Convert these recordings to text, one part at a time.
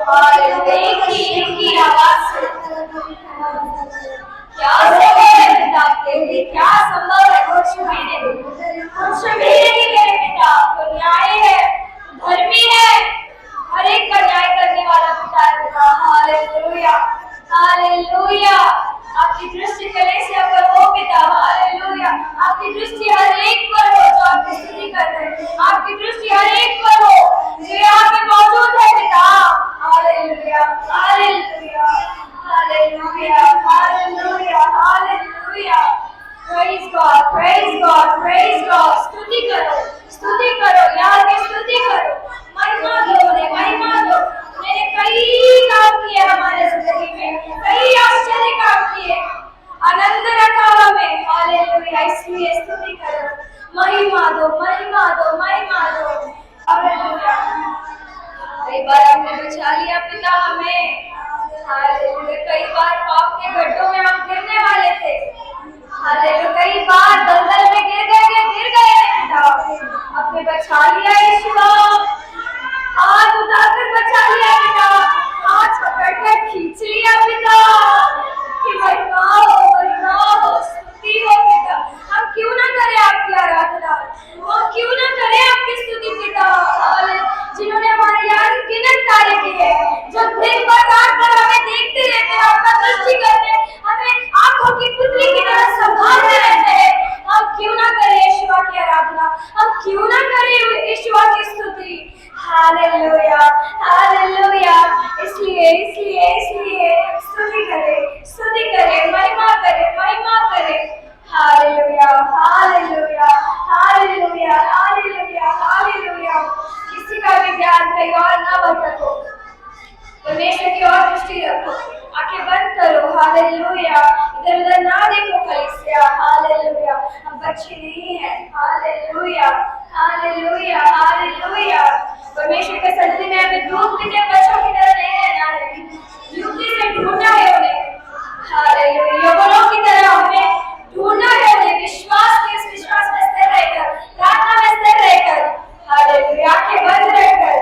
एक ही आवाज से क्या संभव है पिता आपके लिए, क्या संभव है? कुछ भी नहीं मेरे पिता। तो न्याय है, धर्मी है, हर एक का न्याय करने वाला पिता है पिता। Hallelujah, hallelujah. आपकी दृष्टि कलीसिया पर हो पिता। हालेलुया। आपकी दृष्टि हर एक पर हो जो आपकी स्तुति कर रहे हैं। आपकी दृष्टि हर एक पर हो जो यहाँ पे मौजूद है पिता। Hallelujah, hallelujah, hallelujah, hallelujah, hallelujah. Praise God, praise God, praise God. स्तुति करो, यार की स्तुति करो, महिमा दो उन्हें, महिमा दो। मैंने कई काम किए हमारे जिंदगी में, कई आश्चर्य काम किए, आनंद रखा हमें। हालेलुया, इसलिए स्तुति करो, महिमा दो, महिमा दो, महिमा दो। हालेलुया। कई बार आपने बचा लिया पिता हमें। हालेलुया। कई बार पाप के गड्ढों में हम गिरने वाले थे। हालेलुया। कई बार दलदल में गिर गए पिता, आपने बचा लिया यीशु। हाथ उठाकर बचा लिया पिता, हाथ पकड़कर खींच लिया पिता कि महिमा हो, स्तुति हो पिता। हम क्यों ना करें आपकी आराधना, हम क्यों ना करें आपकी स्तुति पिता। जिन्होंने हमारे लिए अनगिनत कार्य किए, जो दिन भर रात भर हमें देखते रहते हैं, आपका दृष्टि करते हैं, हमें आंखों की पुतली की तरह संभालते रहते हैं। हम क्यों ना करें यीशुआ की आराधना, हम क्यों ना करें यीशुआ की स्तुति। Hallelujah, hallelujah. इसलिए इसलिए इसलिए स्तुति करें, महिमा करें। Hallelujah, hallelujah, hallelujah, hallelujah, hallelujah. किसी का भी ध्यान कहीं और ना भटको, परमेश्वर की ओर दृष्टि रखो, आंखें बंद करो। हालेलुया। इधर उधर ना देखो कलीसिया। हालेलुया। हम बच्चे नहीं हैं। Hallelujah, hallelujah, hallelujah. परमेश्वर के सन्निधि में हमें दूध पीते बच्चों की तरह नहीं रहना है, युक्ति से ढूंढना है उन्हें। हालेलुया। यौवनों की तरह हमें ढूंढना है उन्हें, विश्वास में स्थिर रहकर, प्रार्थना में स्थिर रहकर। हालेलुया। आंखें बंद रहकर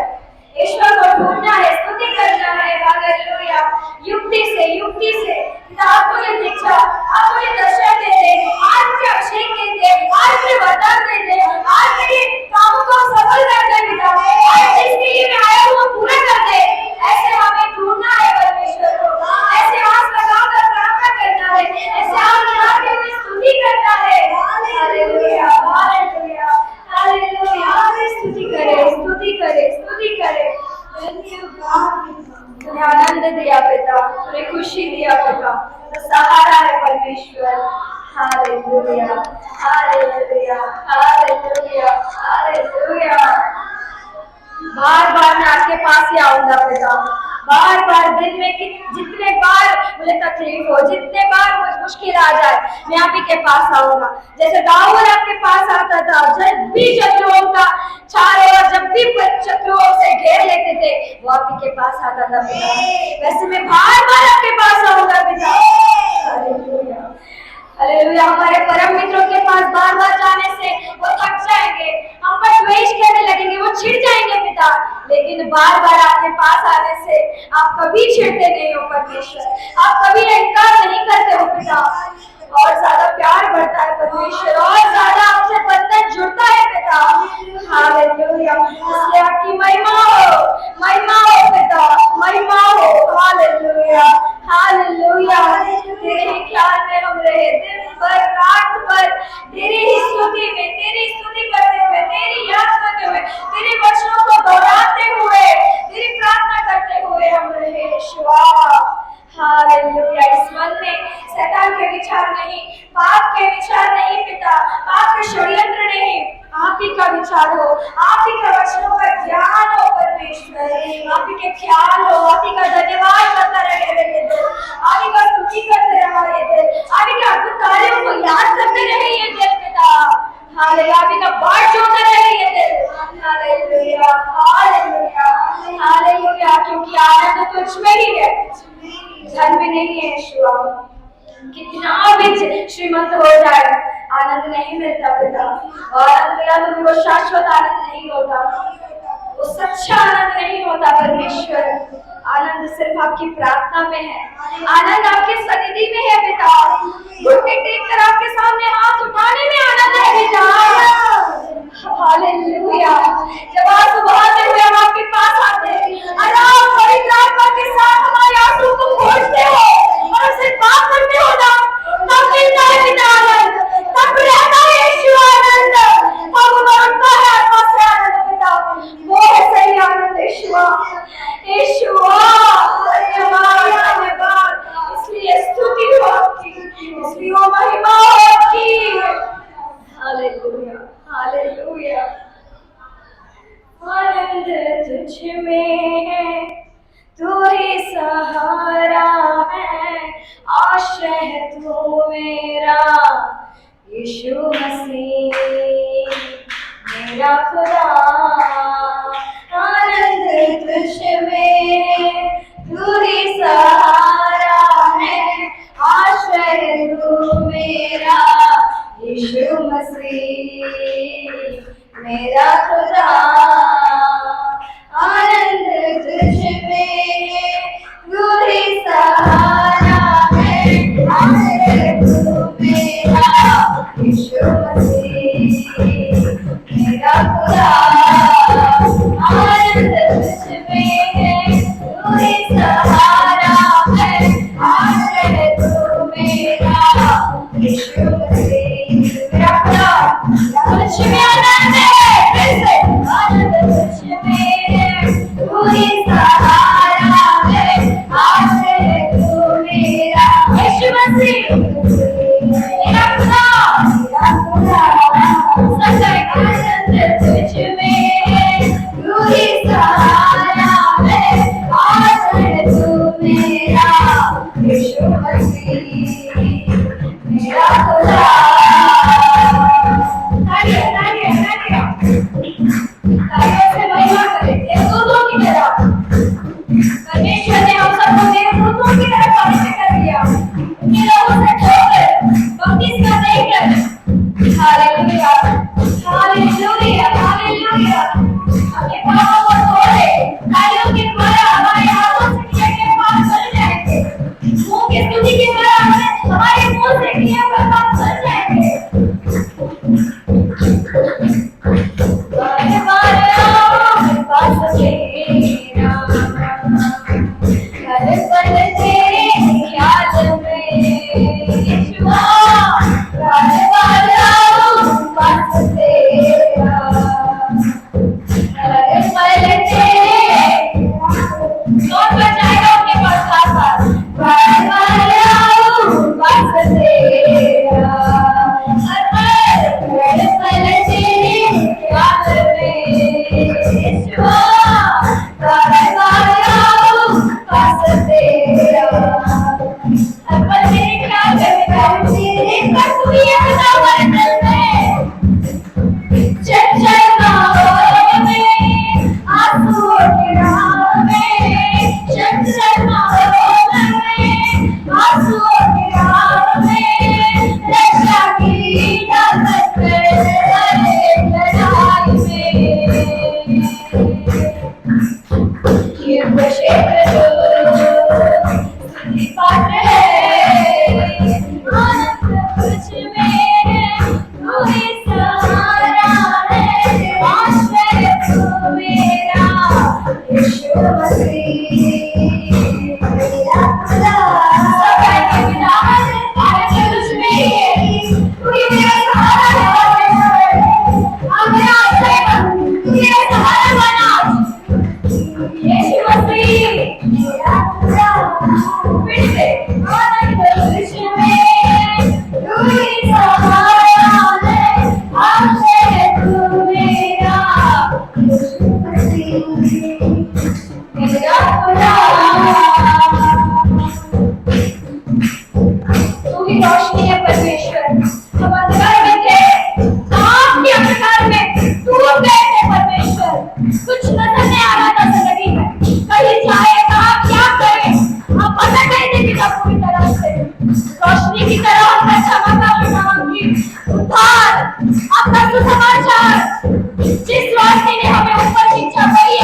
ईश्वर को ढूंढना है, स्तुति करना है। हालेलुया। युक्ति से आप मुझे दीक्षा, आप मुझे दर्शन दे दे, आज मुझे अभिषेक दे दे, आज मुझे वरदान दे दे, आज मेरे कामों को सफल कर दे पिता, आज जिसके लिए मैं आया हूँ वो पूरा कर दे। ऐसे हमें ढूंढना है परमेश्वर को, ऐसे आस लगाकर प्रार्थना करना है, ऐसे आस लगा के हमें स्तुति करना है। Hallelujah, hallelujah, hallelujah. स्तुति करे। तूने आनंद दिया पिता, तूने खुशी दिया पिता, तो सहारा है परमेश्वर। Hallelujah, hallelujah, hallelujah, hallelujah. बार बार मैं आपके पास ही आऊंगा पिता, बार बार दिन में जितने बार मुझे तकलीफ हो, जितने बार मुझे मुश्किल आ जाए, मैं आप ही के पास आऊंगा। जैसे दाऊद आपके पास आता था, जब भी शत्रुओं का चारों ओर, जब भी शत्रुओं से घेर लेते थे, वो आप ही के पास आता था पिता। वैसे मैं बार बार आपके पास आऊंगा पिता। Hallelujah, hallelujah. हमारे परम मित्रों के पास बार बार जाने से वो थक जाएंगे, हम पर द्वेष करने लगेंगे, वो छिड़ जाएंगे पिता। लेकिन बार बार आपके पास आने से आप कभी छिड़ते नहीं हो परमेश्वर, आप कभी इनकार नहीं करते हो पिता। और ज्यादा प्यार बढ़ता है परमेश्वर, और ज्यादा आपसे बंधन जुड़ता है पिता। हालेलुया। इसलिए आपकी महिमा हो पिता, महिमा हो। Hallelujah, hallelujah. तेरे ही ख्याल में हम रहे, दिन भर रात भर तेरी ही स्तुति में, तेरी स्तुति करते हुए, तेरी याद करते हुए, तेरे वचनों को दोहराते हुए, तेरी प्रार्थना करते हुए हम रहे यीशुआ। हालेलुया। इस मन में शैतान के विचार नहीं, पाप के विचार नहीं पिता, पाप के षड्यंत्र नहीं, आप ही का विचार हो, आप ही के वचनों का ज्ञान हो परमेश्वर, आप ही के ख्याल हो, आप ही का धन्यवाद करता रहे मेरे दिल, आप ही का स्तुति करते रहे दिल, आप ही के अद्भुत कार्यों को याद करते रहे ये दिल पिता। हालेलुया। आप ही का बाट जोड़ते रहे ये दिल। Hallelujah, hallelujah, hallelujah. क्योंकि आनंद तुझ में ही है, धन में नहीं है यीशुआ। कितना भी श्रीमंत हो जाए, आनंद नहीं मिलता पिता, और आनंद मिला तो वो शाश्वत आनंद नहीं होता। वो सच्चा आनंद नहीं होता परमेश्वर। आनंद सिर्फ आपकी प्रार्थना में है, आनंद आपकी सनिधि में है पिता। घुटने टेक कर आपके सामने हाथ उठाने में आनंद है पिता। हालेलुया। जब आंसू बहाते हुए हम आपके पास आते हैं और आप पवित्र आत्मा के साथ हमारे आंसू को पोंछते हो और उसे पाप करते हो ना, तब मिलता है पिता आनंद, तब रहता है यीशु आनंद, तब उमड़ता है आत्मा से आनंद पिता। वो है सही आनंद यीशुआ। यीशुआ धन्यवाद धन्यवाद। इसलिए स्तुति हो आपकी, इसलिए वो महिमा हो आपकी। Hallelujah hallelujah. आनंद तुझ में है, तू ही सहारा है, आश्रय तू मेरा यीशु मसीह मेरा खुदा। आनंद तुझ में, तू ही सहारा है, आश्रय तू मेरा यीशु मसीह मेरा खुदा। आनंद तुझ में, तू ही सहारा है, आश्रय तू मेरा यीशु मसीह मेरा खुदा। आनंद तुझ में है, तू ही सहारा है, आश्रय तू मेरा यीशु मसीह मेरा खुदा। तुझ में आनंद है, फिर से आनंद तुझ में है, तू ही सहारा है, आश्रय तू मेरा यीशु मसीह मेरा खुदा मेरा खुदा। सच्चाई आनंद तुझ में है, तू ही सहारा है, आश्रय तू मेरा यीशु मसीह मेरा खुदा। से महिमा करें देवदूतों की तरह। परमेश्वर ने हम सबको देवदूतों की तरह पवित्र कर दिया, उनके लोगों से छोड़कर बपतिस्मा देकर। Hallelujah hallelujah hallelujah. अपने पापों को छोड़े, कार्यों के द्वारा हमारे हाथों से किए गए पाप धुल जाएंगे, मुंह की स्तुति के द्वारा हमारे मुंह से किए हुए पाप धुल जाएंगे। बार बार आओ पास तेरा, हर पल तेरे ख्याल में यीशुआ। बार बार आओ पास तेरा, हर पल तेरे। कौन बचाएगा अपने पास हाथ? बार बार आओ पास तेरा, हर पल तेरे ख्याल में यीशुआ। बार बार आओ पास तेरा, हर पल तेरे ख्याल में तेरे पर तू ही अपना वर्तन में। चंचल माहौल में, आंसुओं की राह में, चंचल माहौल में, आंसुओं की राह में, रक्षा की ताकत लड़ाई में। ये क्षेत्र पात्र है, आनंद तुझ में, तू ही सहारा है, आश्रय तू मेरा यीशु मसीह मेरा खुदा। सगाई के बिना आनंद तुझ में है, तू ही मेरा सहारा है, मेरा आश्रय तू मेरा सहारा बना यीशु मसीह मेरा खुदा। फिर से आनंद तुझ में, तू ही सहारा है, आश्रय तू मेरा यीशु मसीह मेरा खुदा। तू ही रोशनी है परमेश्वर, हम अंधकार में थे, आपके अंधकार में तू गए थे परमेश्वर। कुछ नजर नहीं आ रहा था जिंदगी में, कहीं जाए कहाँ क्या करे, आप भटक गए थे पिता पूरी तरह से। रोशनी की तरह अपना चमक नाम की उद्धार, अपना सुसमाचार जिस रोशनी ने हमें ऊपर खींचा वही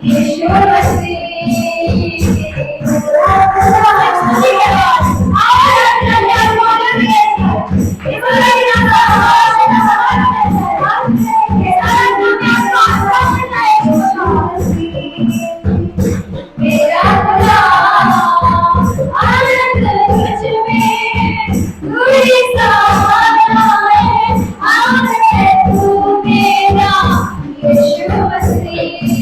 यीशु मसीह मेरा खुदा आनंद मुझ में तू ही सहारा है आनंद तू मेरा यीशु मसीह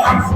Yes,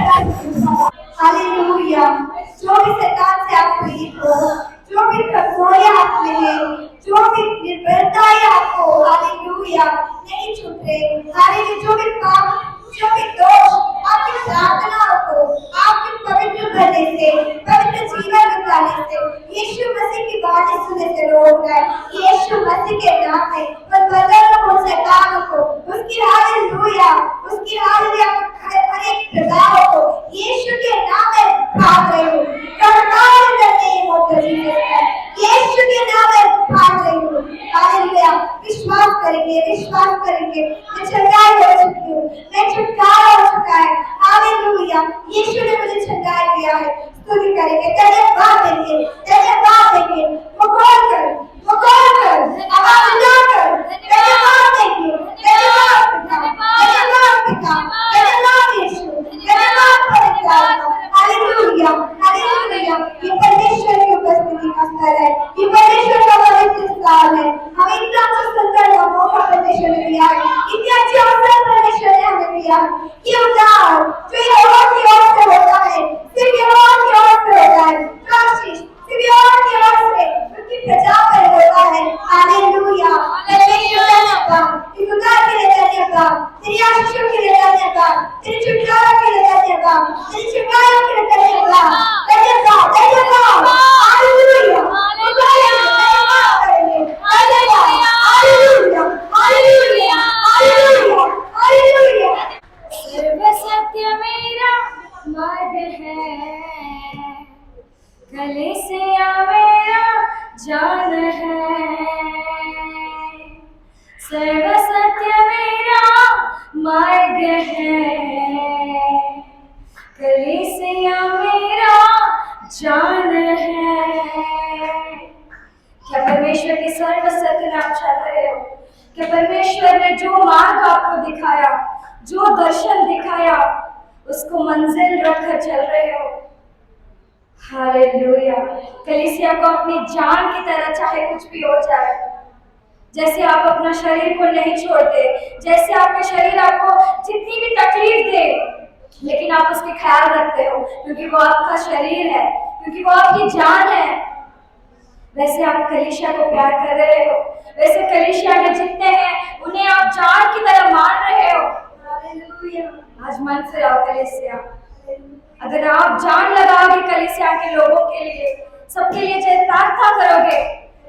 हालेलुया। जो भी शैतान से आप पीड़ित हो, जो भी कमजोरियां आप में है, जो भी निर्बलताएं आपको हालेलुया नहीं छूटे, हालेलुया, जो भी पाप, जो भी दोष आपकी प्रार्थनाओं को आपके पवित्र करने से, पवित्र जीवन बिताने से, यीशु मसीह की बातें सुनने से रोक रहा है। यीशु मसीह के नाम में और बदल उन शैतानों को, उसकी हालेलुया, उसकी हालेलुया हर एक प्रभाव को यीशु के नाम में भाग रही हूँ। कंट्रोल करने यीशु के नाम में भाग रही हूँ। हालेलुया। विश्वास करेंगे, विश्वास करेंगे। मैं छुटकारा हो चुकी हूँ, मैं छुटकारा हो चुका है। हालेलुया। यीशु ने मुझे छुटकारा दिया है। स्तुति करेंगे, धन्यवाद देंगे, धन्यवाद देंगे। मुखर कर, मुखर कर, आवाज उठाकर धन्यवाद देंगे, धन्यवाद पिता, धन्यवाद पिता, धन्यवाद यीशु, धन्यवाद पवित्र। Hallelujah, hallelujah. ये परमेश्वर की उपस्थिति का स्थल है, ये परमेश्वर का पवित्र स्थान है। हमें इतना सुंदर मौका परमेश्वर ने दिया है, इतने अच्छे अवसर परमेश्वर ने हमें दिया है। ये उद्धार जो यहोवा की ओर से होता है, सिर्फ यहोवा की ओर से होता है। आशीष सिर्फ यहोवा की ओर से उसकी प्रजा पर होता है। हालेलुया। परमेश्वर धन्यवाद, इस उद्धार के लिए धन्यवाद, तेरी आशीषों के लिए धन्यवाद, तेरी छुटकारा के लिए धन्यवाद, तेरी छुटकारा के लिए धन्यवाद, धन्यवाद, धन्यवाद। Hallelujah, hallelujah, hallelujah, hallelujah. सर्व सत्य मेरा मार्ग है, कलीसिया मेरा जान है। सर्व सत्य मेरा मार्ग है, कलीसिया मेरा जान है। क्या परमेश्वर के सर्व सत्य नाम चाहते रहे हो? क्या परमेश्वर ने जो मार्ग आपको दिखाया, जो दर्शन दिखाया, उसको मंजिल रखकर चल रहे हो? हालेलुया। कलीसिया को अपनी जान की तरह चाहे कुछ भी हो जाए, जैसे आप अपना शरीर को नहीं छोड़ते, जैसे आपका शरीर आपको जितनी भी तकलीफ दे, लेकिन आप उसके ख्याल रखते हो क्योंकि वो आपका शरीर है, क्योंकि वो आपकी जान है, वैसे आप कलीसिया को प्यार कर रहे हो। वैसे कलीसिया में जितने हैं उन्हें आप जान की तरह मान रहे हो। हालेलुया। आज मन से आओ कलीसिया। अगर आप जान लगाओगे कलीसिया के लोगों के लिए, सबके लिए जब प्रार्थना करोगे,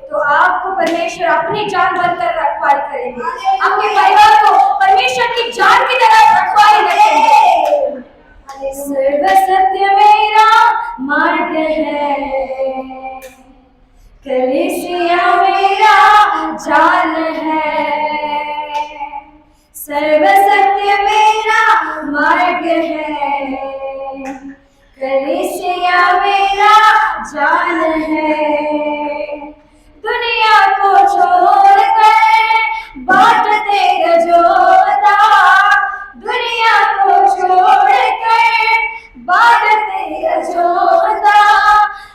तो आपको परमेश्वर अपनी जान बनकर रखवाली करेंगे, अपने परिवार को परमेश्वर की जान की तरह रखवाली रखेंगे। सर्व सत्य मेरा मार्ग है, कलीसिया मेरा जान है। सर्व सत्य मेरा मार्ग है, कलीसिया मेरा जान है। दुनिया को छोड़कर बांटते रजोता, दुनिया को छोड़कर बांटते रजोता,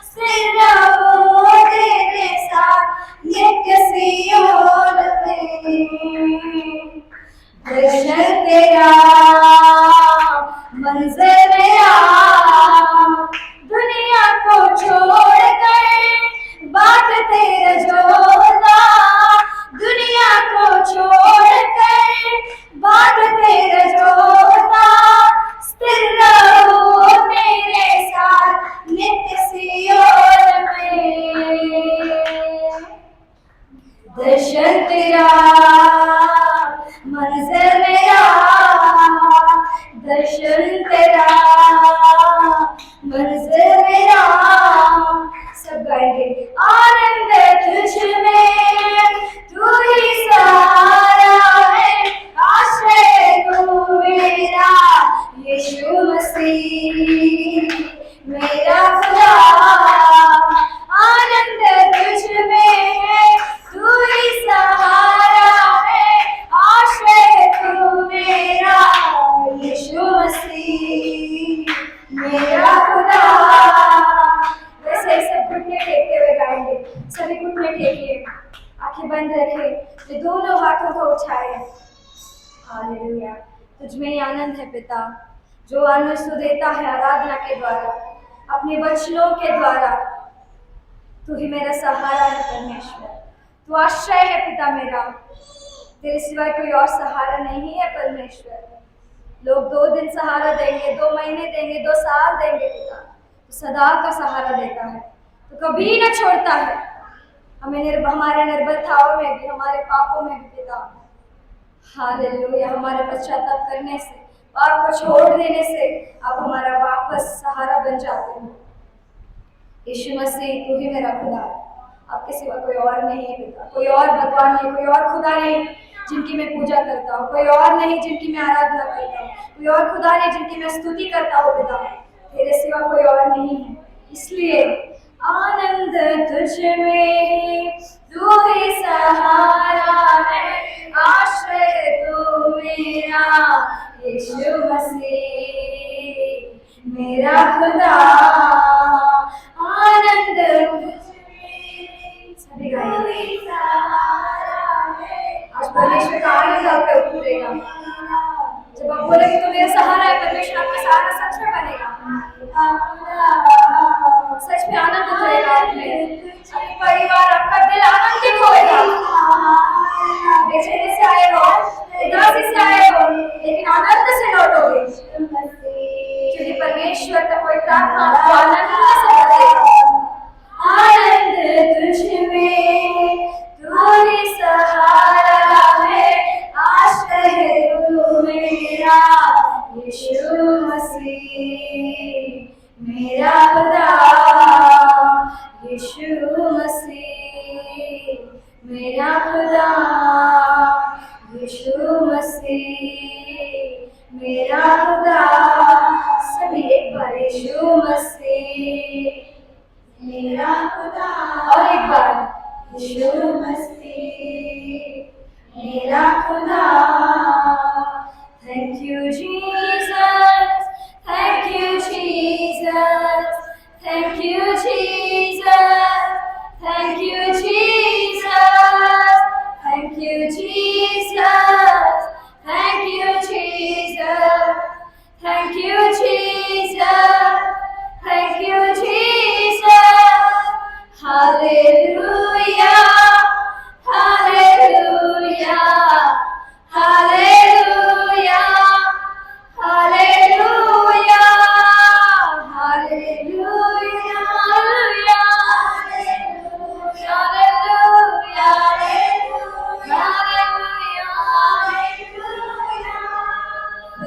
सिर रहो तेरे साथ नित्य सियोन में। दर्शन तेरा मंजर मेरा, दुनिया को छोड़कर बांटते रजोता, दुनिया को छोड़कर बांटते रजोता, स्थिर रहो तेरे साथ नित्य सियोन में। दर्शन तेरा मंजर मेरा, दर्शन तेरा मंजर मेरा। सब गाएंगे। आनंद तुझ में, तू ही सहारा है, आश्रय तू मेरा यीशु मसीह मेरा खुदा। आनंद तुझ में है, तू ही सहारा है, आश्रय तू मेरा यीशु मसीह मेरा खुदा। वैसे सब घुटने टेकते हुए गाएंगे। सभी घुटने टेकिए, आंखें बंद रखें, ये दोनों हाथों को उठाए। हालेलुया। तुझ में ही आनंद है पिता, जो आनंद तू देता है आराधना के द्वारा, अपने वचनों के द्वारा। तू ही मेरा सहारा है परमेश्वर, तू आश्रय है पिता मेरा। तेरे सिवाय कोई और सहारा नहीं है परमेश्वर। लोग 2 दिन सहारा देंगे, 2 महीने देंगे, 2 साल देंगे पिता, तो सदा का सहारा देता है, तो कभी न छोड़ता है हमें हमारे निर्बलताओं में भी, हमारे पापों में भी पिता। हालेलुया। हमारे पश्चाताप करने से, पाप को छोड़ देने से आप हमारा वापस सहारा बन जाते हो। यीशु मसीह तू ही मेरा खुदा, आपके सिवा कोई और नहीं है पिता। कोई और भगवान नहीं, कोई और खुदा नहीं जिनकी मैं पूजा करता हूँ, कोई और नहीं जिनकी मैं आराधना करता हूँ, कोई और खुदा नहीं जिनकी मैं स्तुति करता हूँ पिता। तेरे सिवा कोई और नहीं है। इसलिए आनंद तुझ में, तू ही सहारा है, आश्रय तू मेरा यीशु मसीह मेरा खुदा। आनंद सभी गाइए। आज परमेश्वर का आनंद आपके ऊपर रहेगा। जब आप बोलेंगे तो मेरा सहारा है परमेश्वर, आपका सहारा सच में बनेगा, सच में आनंद उतरेगा आप में। आपके परिवार, आपका दिल आनंदित होगा। बेचैनी से आए हो, उदासी से आए हो, लेकिन आनंद से लौटोगे, क्योंकि परमेश्वर का कोई प्रार्थना आपको आनंद से भरेगा। आनंद तुझ में, तू ही सहारा है, आश्रय तू मेरा यीशु मसीह मेरा खुदा। यीशु मसीह मेरा खुदा, यीशु मसीह मेरा खुदा। सभी एक बार, यीशु मसीह मेरा खुदा, और एक बार, यीशु मसीह मेरा खुदा। Thank you Jesus, thank you Jesus, thank you Jesus, thank you Jesus, thank you Jesus, thank you Jesus, thank you Jesus, thank you Jesus. Hallelujah, hallelujah, hallelujah, hallelujah, hallelujah,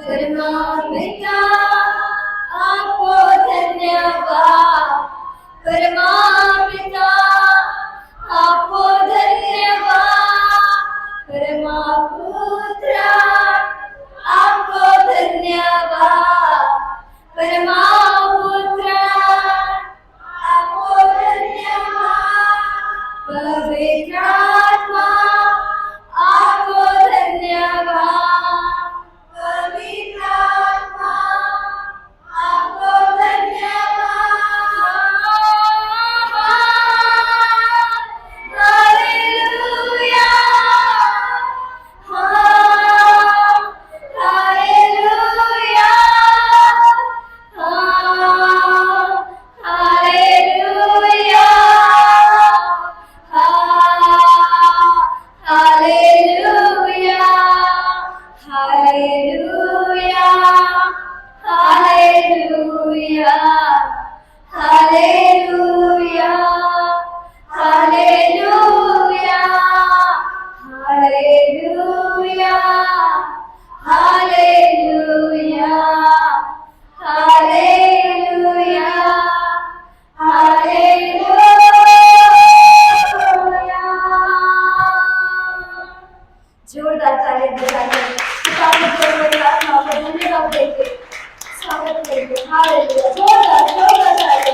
परमापिता आपको धन्यवाद, परमापिता आपको धन्यवाद, परमापुत्र आपको धन्यवाद, परमापुत्र आपको धन्यवाद, पवित्र आत्मा आपको धन्यवाद, पवित्र आत्मा आपको धन्यवाद। Hallelujah, hallelujah, hallelujah, hallelujah, hallelujah, hallelujah, hallelujah, hallelujah, hallelujah, hallelujah, hallelujah, hallelujah. जोरदार ताली बजाकर पिताजी को मेरी आत्मा को धन्यवाद देंगे, स्वागत करेंगे। हालेलुया, जोरदार जोरदार ताली।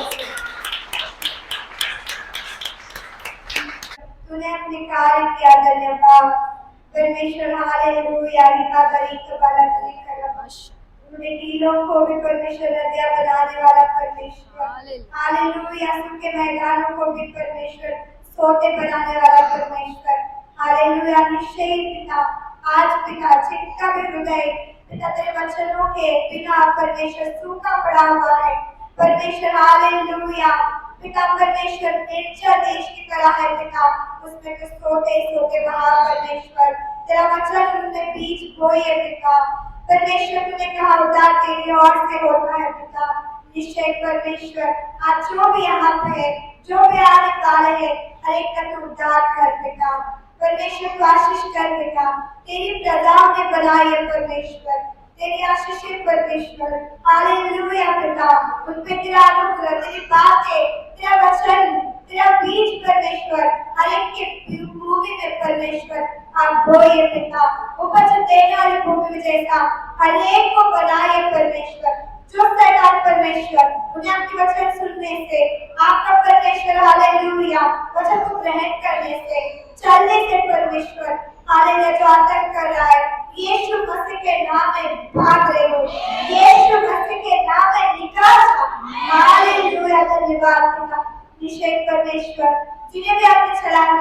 तूने अपने कार्य किया, धन्यवाद परमेश्वर। हालेलुया, लिखा तरीक वाला लिखा तूने टीलों को भी परमेश्वर नदियां बनाने वाला परमेश्वर। हालेलुया, सूखे मैदानों को भी परमेश्वर सोते बनाने वाला परमेश्वर। हालेलुया, निश्चय पिता आज पिता जिनका भी हृदय पिता तेरे वचनों के बिना परमेश्वर सूखा पड़ा हुआ है परमेश्वर हालेलुया पिता परमेश्वर निर्जल देश की तरह है पिता उसमें तो सोते सोते वहां परमेश्वर तेरा वचन उनमें बीज बोए पिता परमेश्वर तूने कहा उद्धार तेरी ओर से होता है पिता निश्चय परमेश्वर आज जो भी यहाँ पे है जो भी आने वाले है हर एक का तू उद्धार कर पिता परमेश्वर तू आशीष कर पिता तेरी प्रजा में बनाई है परमेश्वर तेरी आशीष है परमेश्वर हालेलुया पिता उन पे तेरा अनुग्रह तेरी बातें तेरा वचन तेरा बीज परमेश्वर हर एक के भूमि में परमेश्वर आप बोए पिता उपज देने वाली भूमि में जैसा हर एक को बनाए परमेश्वर जो शैतान परमेश्वर उन्हें आपकी वचन सुनने से आपका परमेश्वर हालेलुया वचन को ग्रहण करने से चलने से परमेश्वर हालेलुया जो आतंक कर रहा है यीशु मसीह के नाम में भाग रहे हो यीशु मसीह के नाम में निकल जा हालेलुया धन्यवाद पिता निश्चय परमेश्वर जिन्हें भी आपने चलाया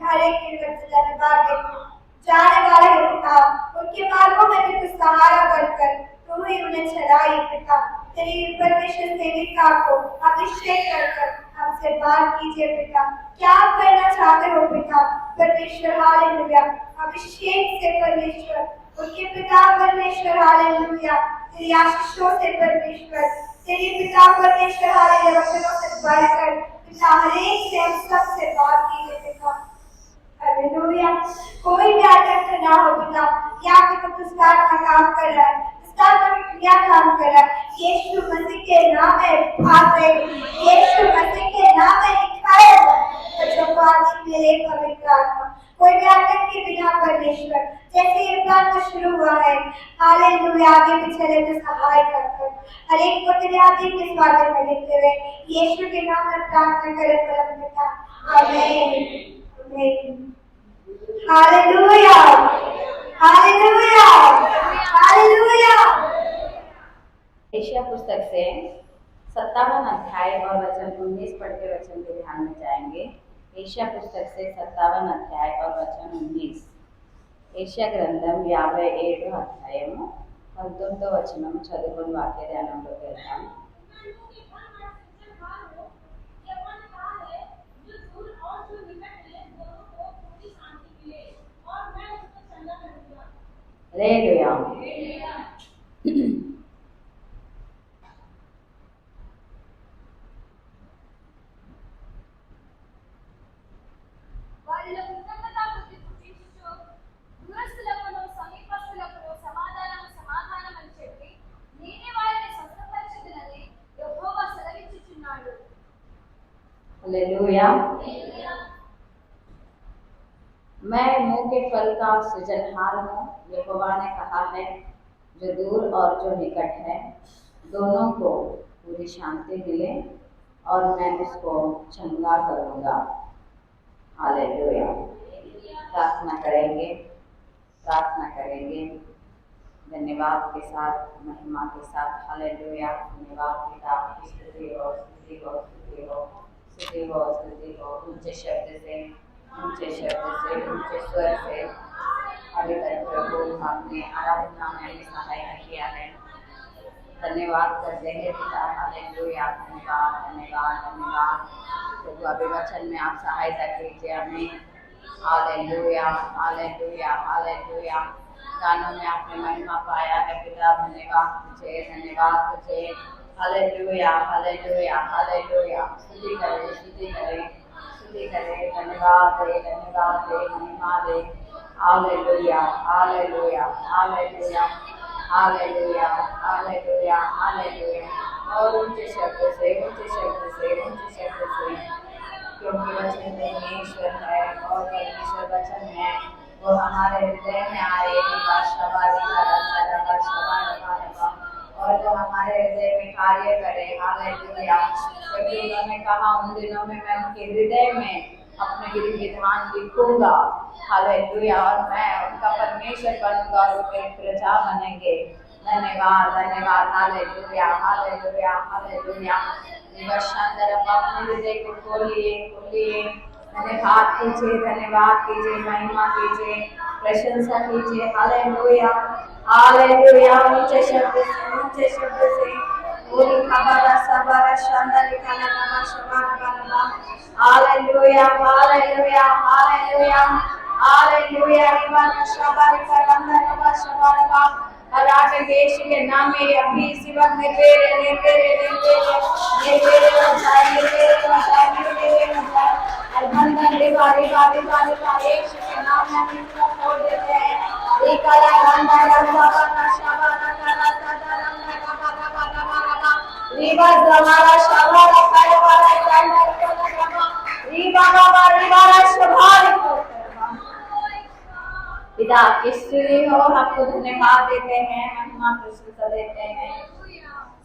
हर एक के लिए धन्यवाद देते हैं जाने वाले हैं पिता उनके मार्गों में भी तू सहारा बनकर तू ही उन्हें चलाई पिता तेरी परमेश्वर सेविका को अभिषेक कर हमसे बात कीजिए पिता क्या करना चाहते हो पिता परमेश्वर हालेलुया अभिषेक से परमेश्वर उनके पिता परमेश्वर हालेलुया तेरी आशीषों से परमेश्वर तेरी पिता परमेश्वर हालेलुया वचनों से बढ़कर पिता हर एक से हम सबसे बात कीजिए पिता हालेलुया कोई भी आतंक ना हो पिता यहाँ पे तो स्टार्ट का काम कर रहा है स्टार्ट में क्या काम कर रहा है यीशु मसीह के नाम में भाग रहे यीशु मसीह के नाम में निखाया और जो आदमी मिले पवित्र आत्मा कोई भी आतंक के बिना परमेश्वर जैसे ये प्रार्थना शुरू हुआ है हालेलुया आगे पीछे लेकर सहाय कर हर एक को तेरे आदि के स्वागत में लेते हुए यीशु के नाम में प्रार्थना करें परम पिता आमीन हालेलुया हालेलुया हालेलुया एशिया पुस्तक से 57 अध्याय और वचन 19 पढ़ के वचन के ध्यान में जाएंगे। एशिया पुस्तक से 57 अध्याय और वचन 19 ఏషియా గ్రంథం 57 అధ్యాయము 19వ వచనం చదువుకొని వాక్య ధ్యానంలోకి వెళ్తాం। Hallelujah hallelujah. मैं मुंह के फल का सृजनहार हूँ, यहोवा ने कहा है। जो दूर और जो निकट है दोनों को पूरी शांति मिले और मैं उसको चंगा करूँगा। हालेलुया। प्रार्थना करेंगे धन्यवाद के साथ महिमा के साथ। हालेलुया। धन्यवाद पिता की स्तुति हो ऊंचे शब्द से ऊंचे स्वर से अभी तक प्रभु आपने आराधना में सहायता किया है। धन्यवाद करते हैं पिता। हालेलुया। धन्यवाद प्रभु अभी वचन में आप सहायता कीजिए हमें। हालेलुया। गानों में आपने महिमा पाया है पिता। धन्यवाद तुझे हालेलुया। स्तुति करें धन्यवाद दे महिमा दे। हालेलुया। और ऊंचे शब्द से क्योंकि वचन परमेश्वर है और परमेश्वर वचन है वो हमारे हृदय में आए और जो हमारे हृदय में कार्य करे। हालेलुया। क्योंकि उन्होंने कहा उन दिनों में मैं उनके हृदय में अपने विधि विधान लिखूंगा। हालेलुया। और मैं उनका परमेश्वर बनूंगा और वे प्रजा बनेंगे। धन्यवाद। हालेलुया। शानदार अपने हृदय को खोलिए धन्यवाद कीजिए महिमा कीजिए। प्रशंसा कीजिए। Hallelujah hallelujah. ऊंचे शब्द से पूरी खबर सबर शानदार खाना नामा शबार बारबा। Hallelujah hallelujah hallelujah hallelujah. रिबाना शबार करंदा नामा शबार बा। और आगे देश के नाम में अभी इसी वक्त ने तेरे और बंधन रिवारी बारी बारी बारी यीशु के नाम में हम इसको खोल देते हैं। एक आला रंगा रंगा बना शबाना करा सदा रंगा रंगा रंगा रंगा रंगा रिवा जमाला शबाना करे वाला रंगा रंगा रंगा रिवा बाबा रिवा शबाना पिता आपकी स्तुति हो। आपको धन्यवाद देते हैं, महिमा प्रस्तुति देते हैं।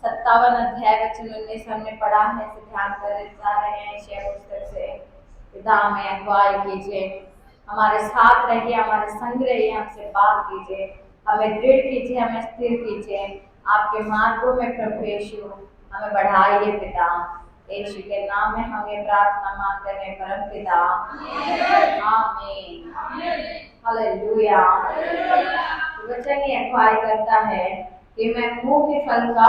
57 अध्याय वचन 19 हमने पढ़ा है, इसे ध्यान कर जा रहे हैं यशायाह पुस्तक से। पिता हमें अगुवाई कीजिए, हमारे साथ रहिए, हमारे संग रहिए, हमसे बात कीजिए, हमें दृढ़ कीजिए, हमें स्थिर कीजिए। आपके मार्गों में प्रभु यीशु हमें बढ़ाइए पिता। यीशु के नाम में हम ये प्रार्थना मांगते हैं परम पिता, आमीन। हालेलुया। वचन ये अगुवाई करता है कि मैं मुंह के फल का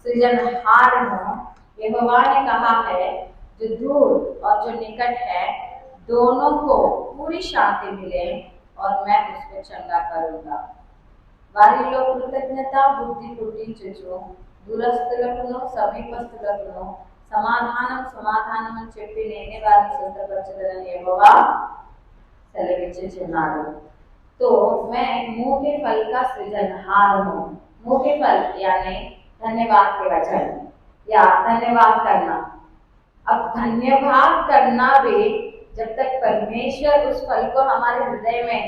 सृजनहार हूँ। यहोवा ने कहा है, जो दूर और जो निकट है दोनों को पूरी शांति मिले और मैं उसको चंगा करूंगा। వారిలో కృతజ్ఞత బుద్ధి పుట్టించుచు దూరస్థులకును సమీపస్థులకును సమాధానం సమాధానం అని చెప్పి నేనే వారిని స్వస్థపరచదనని యెహోవా సెలవిచ్చుచున్నాడు। तो मैं मुंह के फल का सृजनहार हूँ। मुंह के फल यानी धन्यवाद के वचन या धन्यवाद करना। अब धन्यवाद करना भी जब तक परमेश्वर उस फल को हमारे हृदय में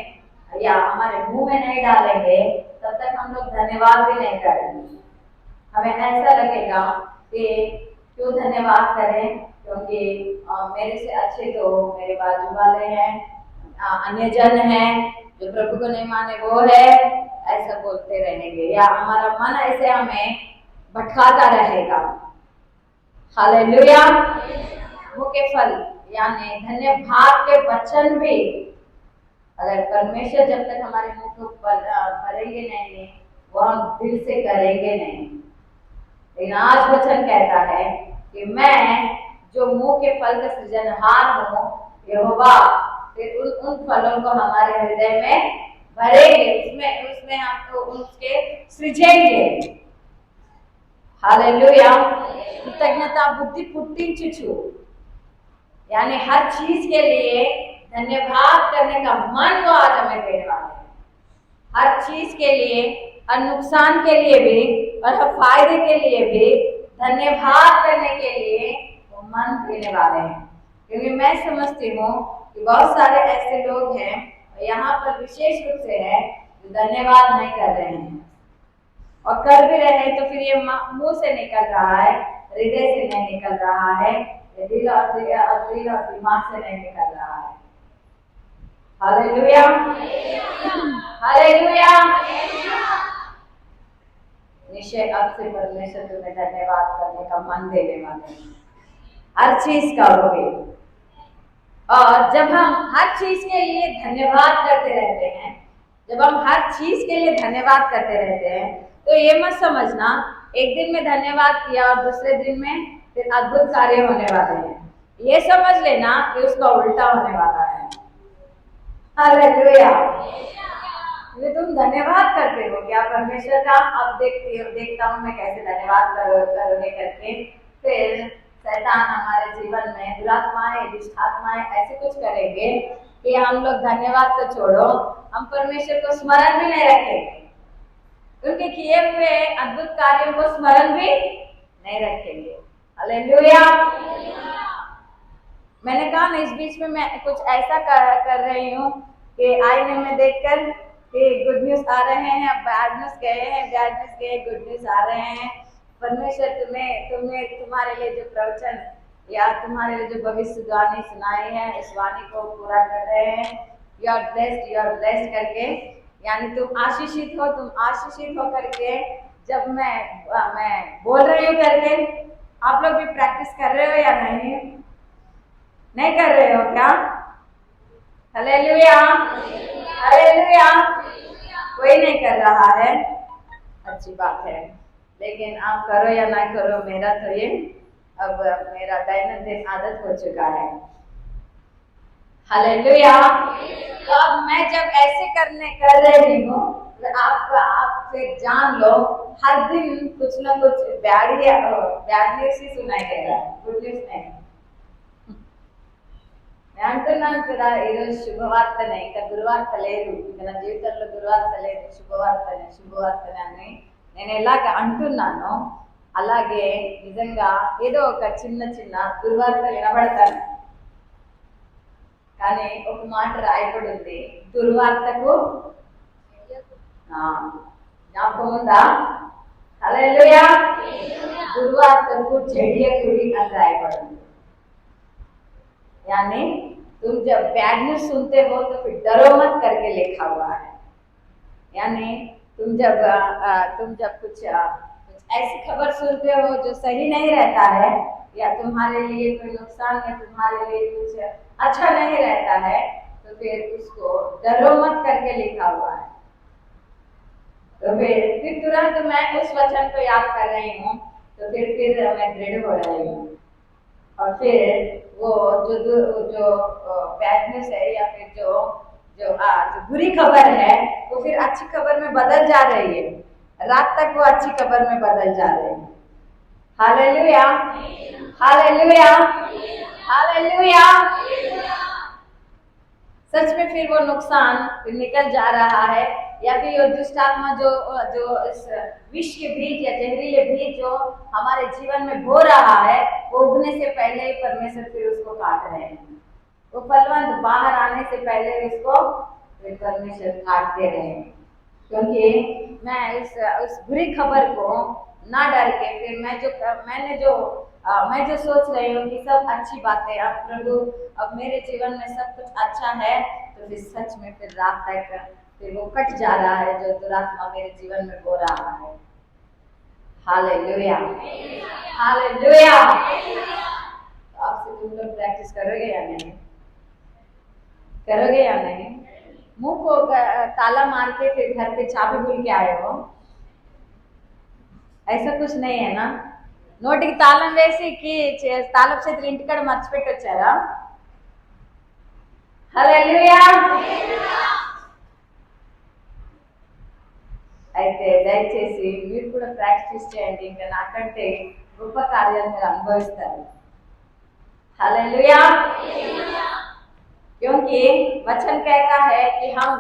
या हमारे मुंह में नहीं डालेंगे तब तक हम लोग धन्यवाद भी नहीं करेंगे। हमें ऐसा लगेगा कि क्यों धन्यवाद करें, क्योंकि मेरे से अच्छे तो मेरे बाजू वाले हैं, अन्य जन हैं, जो प्रभु को नहीं माने वो है, ऐसा बोलते रहेंगे या हमारा मन ऐसे हमें भटकाता रहेगा। हालेलुया। मुंह के फल यानी धन्यवाद के वचन भी अगर परमेश्वर जब तक हमारे मुंह को भरेंगे नहीं, वो हम दिल से करेंगे नहीं। लेकिन आज वचन कहता है कि मैं जो मुंह के फल का सृजनहार हूँ, यहोवा फिर उन फलों को हमारे हृदय में भरेंगे, उसमें हमको उसके सृजेंगे। हालेलुया। कृतज्ञता बुद्धि पुट्टिंचुचु यानी हर चीज के लिए धन्यवाद करने का मन वो आज हमें देने वाले हैं। हर चीज के लिए, हर नुकसान के लिए भी और हर फायदे के लिए भी धन्यवाद करने के लिए वो मन देने वाले हैं। क्योंकि मैं समझती हूँ कि बहुत सारे ऐसे लोग हैं यहाँ पर विशेष रूप से है जो धन्यवाद नहीं कर रहे हैं, और कर भी रहे हैं तो फिर ये मुंह से निकल रहा है, हृदय से नहीं निकल रहा है, दिल और दिमाग से नहीं निकल रहा है। Hallelujah hallelujah. निश्चय अब से परमेश्वर तुम्हें धन्यवाद करने का मन देने वाले हैं, हर चीज करोगे। और जब हम हर चीज के लिए धन्यवाद करते रहते हैं, जब हम हर चीज के लिए धन्यवाद करते रहते हैं, तो ये मत समझना एक दिन में धन्यवाद किया और दूसरे दिन में फिर अद्भुत कार्य होने वाले हैं। ये समझ लेना कि उसका उल्टा होने वाला है। हालेलुया। तुम धन्यवाद करते हो क्या परमेश्वर का? अब देखता हूँ मैं कैसे धन्यवाद करोगे करके, फिर शैतान हमारे जीवन में दुरात्माएं दुष्ट आत्माएं ऐसे कुछ करेंगे कि हम लोग धन्यवाद तो छोड़ो, हम परमेश्वर को स्मरण भी नहीं रखेंगे, उनके किए हुए अद्भुत कार्यों को स्मरण भी नहीं रखेंगे। हालेलुया। मैंने कहा ना, इस बीच में मैं कुछ ऐसा कर रही हूँ कि आईने में देखकर कि गुड न्यूज आ रहे हैं, बैड न्यूज गए हैं, बैड न्यूज गए, गुड न्यूज आ रहे हैं। परमेश्वर तुम्हारे लिए जो प्रवचन या तुम्हारे लिए जो भविष्यवाणी सुनाई है, इस वाणी को पूरा कर रहे हैं। यू आर ब्लेस्ड करके, यानी तुम आशीषित हो, तुम आशीषित हो करके जब मैं बोल रही हूँ करके, आप लोग भी प्रैक्टिस कर रहे हो या नहीं कर रहे हो क्या? Hallelujah hallelujah. कोई नहीं कर रहा है, अच्छी बात है, लेकिन आप करो या ना करो, मेरा तो ये अब मेरा दैनंदिन आदत हो चुका है। हालेलुया। तो अब मैं जब ऐसे कर रही हूँ, आप फिर जान लो, हर दिन कुछ ना कुछ बैड न्यूज़ ही सुनाई देगा, गुड न्यूज़ नहीं। నేను అంటున్నాను కదా, ఈరోజు శుభవార్తనే, ఇంకా దుర్వార్త లేదు, ఇంకా నా జీవితంలో దుర్వార్త లేదు, శుభవార్తనే అని నేను ఎలాగ అంటున్నానో అలాగే నిజంగా ఏదో ఒక చిన్న దుర్వార్త వినబడతాను. కానీ ఒక మాట రాయబడి ఉంది, దుర్వార్తకు జ్ఞాపకం ఉందా? హల్లెలూయా. దుర్వార్తకు చెడియకుడి అని రాయబడి ఉంది. यानी तुम जब बैड न्यूज सुनते हो तो फिर डरो मत करके लिखा हुआ है। यानी तुम जब कुछ ऐसी खबर सुनते हो जो सही नहीं रहता है, या तुम्हारे लिए कोई नुकसान या तुम्हारे लिए कुछ अच्छा नहीं रहता है, तो फिर उसको डरो मत करके लिखा हुआ है। तो फिर तुरंत मैं उस वचन को याद कर रही हूँ, तो फिर मैं दृढ़ हो रही हूँ, और फिर वो जो बैड न्यूज़ है या फिर जो बुरी खबर है वो फिर अच्छी खबर में बदल जा रही है, रात तक वो अच्छी खबर में बदल जा रही है। Hallelujah, hallelujah, hallelujah. सच में फिर वो नुकसान फिर निकल जा रहा है, या फिर ये दुष्ट आत्मा जो इस विष के बीज या जहरीले बीज जो हमारे जीवन में बो रहा है, वो उगने से पहले ही परमेश्वर फिर उसको काट रहे हैं। वो फलवंत बाहर आने से पहले उसको फिर परमेश्वर काटते रहे हैं। क्योंकि मैं उस बुरी खबर को ना डर के फिर मैं जो सोच रही हूँ कि सब अच्छी बातें, अब प्रभु अब मेरे जीवन में सब कुछ अच्छा है, तो फिर सच में फिर रात तक फिर वो कट जा रहा है जो दुरात्मा मेरे जीवन में बो रहा है। Hallelujah, hallelujah. तो आपसे तुम लोग प्रैक्टिस करोगे या नहीं? करोगे या नहीं? मुंह को ताला मार के फिर घर पे चाबी भूल के आए हो, ऐसा कुछ नहीं है ना? నోటికి తాళం వేసి తాళపు చేతులు ఇంటికాడ మర్చిపెట్టి వచ్చారా? హల్లెలూయా. అయితే దయచేసి మీరు కూడా ప్రాక్టీస్ చేయండి, ఇంకా నాకంటే గొప్ప కార్యాలు మీరు అనుభవిస్తారు. हालेलुया। क्योंकि वचन कहता है कि हम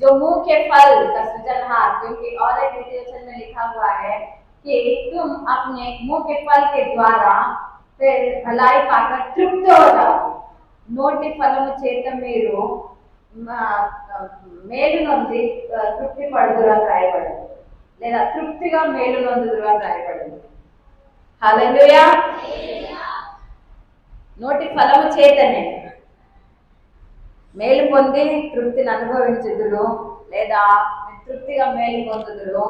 जो मुंह के फल का सृजनहार, क्योंकि और एक नीति वचन में लिखा हुआ है कि तुम अपने मुंह के फल के द्वारा फिर भलाई पाकर तृप्त हो जाओ। నోటి ఫలము చేత మీరు మేలు నొంది తృప్తి పడుదురా రాయబడింది, లేదా తృప్తిగా మేలు నొందుదురా రాయబడింది. హల్లెలూయా. నోటి ఫలము చేతనే మేలు పొంది తృప్తిని అనుభవించుదురు, లేదా తృప్తిగా మేలు పొందుదురు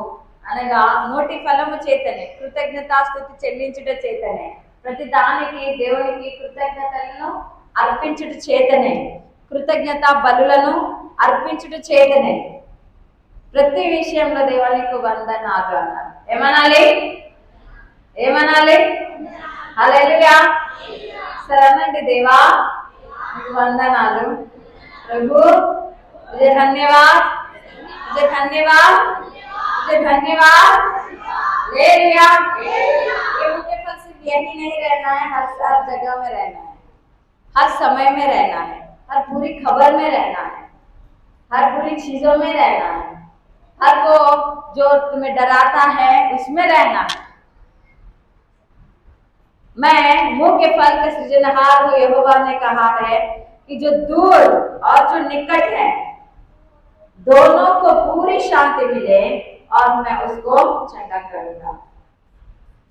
అనగా నోటి ఫలము చేతనే, కృతజ్ఞతాస్తుతి చెల్లించుట చేతనే, ప్రతి దానికి దేవునికి కృతజ్ఞతలను అర్పించుట చేతనే, కృతజ్ఞత బలులను అర్పించుట చేతనే, ప్రతి విషయంలో దేవునికి వందనాలు అన్నారు. ఏమనాలి? ఏమనాలి? హల్లెలూయా. సరే అనండి, దేవా నీకు వందనాలు, ప్రభు तुझे धन्यवाद, तुझे धन्यवाद, तुझे धन्यवाद। ले लिया। ये मुझे पर सिर्फ यही नहीं रहना है, हर जगह में रहना है, हर समय में रहना है, हर बुरी खबर में रहना है, हर बुरी चीजों में रहना है, हर वो जो तुम्हें डराता है उसमें रहना है। मैं मुंह के फल के सृजनहार हूँ, यहोवा ने कहा है कि जो दूर और जो निकट है दोनों को पूरी शांति मिले, और मैं उसको चंगा करूंगा।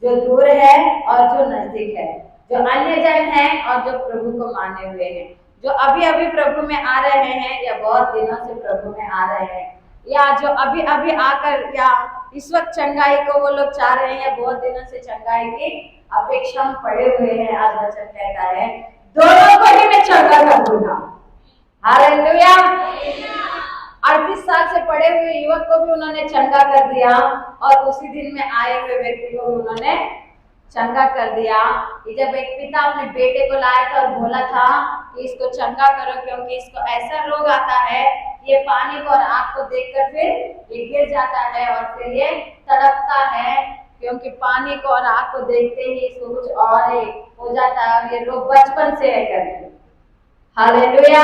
जो दूर है और जो नजदीक है, जो अन्य जन है और जो प्रभु को माने हुए हैं, जो अभी अभी प्रभु में आ रहे हैं या बहुत दिनों से प्रभु में आ रहे हैं, या जो अभी अभी आकर या इस वक्त चंगाई को वो लोग चाह रहे हैं, या बहुत दिनों से चंगाई की अपेक्षा में पड़े हुए हैं, आज वचन कहता है दोनों को ही मैं चंगा करूंगा। हालेलुया। 38 साल से पड़े हुए युवक को भी उन्होंने चंगा कर दिया और उसी दिन में आए हुए व्यक्ति को भी उन्होंने चंगा कर दिया। कि जब एक पिता अपने बेटे को लाया था और बोला था कि इसको चंगा करो क्योंकि इसको ऐसा रोग आता है, ये पानी को और आग को देखकर फिर ये गिर जाता है और फिर ये तड़पता है, क्योंकि पानी को और आग को देखते ही इसको कुछ और ही हो जाता है और ये रोग बचपन से है करके। हालेलुया।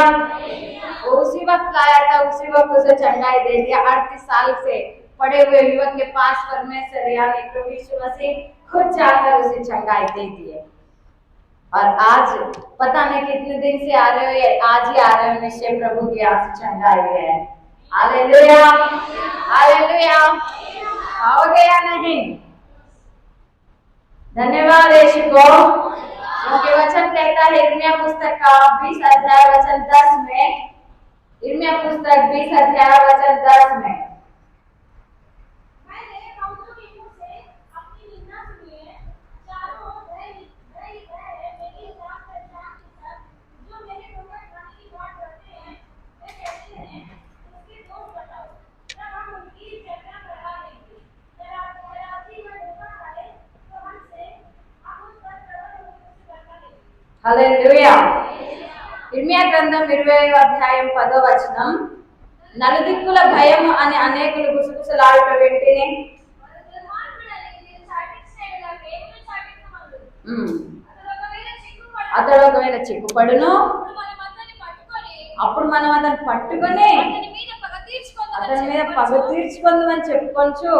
वो उसी वक्त लाया था, उसी वक्त उसे चंगाई दे दिया। 38 साल से पड़े हुए युवक के पास परमेश्वर यानी प्रभु यीशु मसीह खुद जाकर उसे चंगाई दे दिए। और आज पता नहीं कितने दिन से आ रहे हो या आज ही आ रहे हो, निश्चय प्रभु की यहाँ से चंगाई है। Hallelujah, hallelujah. आओगे या नहीं? धन्यवाद यीशु को, क्योंकि वचन कहता है इर्मिया पुस्तक का 20 अध्याय वचन 10 में, इर्मिया पुस्तक 20 अध्याय वचन 10 में, హల్లెలూయా. ఇర్మియా గ్రంథం 20వ అధ్యాయం 10వ వచనం, నలుదిక్కుల భయము అని అనేకులు గుసగుసలాడుట వెంటనే అతడు ఒకవేళ చిక్కుపడును, అప్పుడు మనం అతను పట్టుకొని అతని మీద పగ తీర్చుకుందామని చెప్పుకొంచు.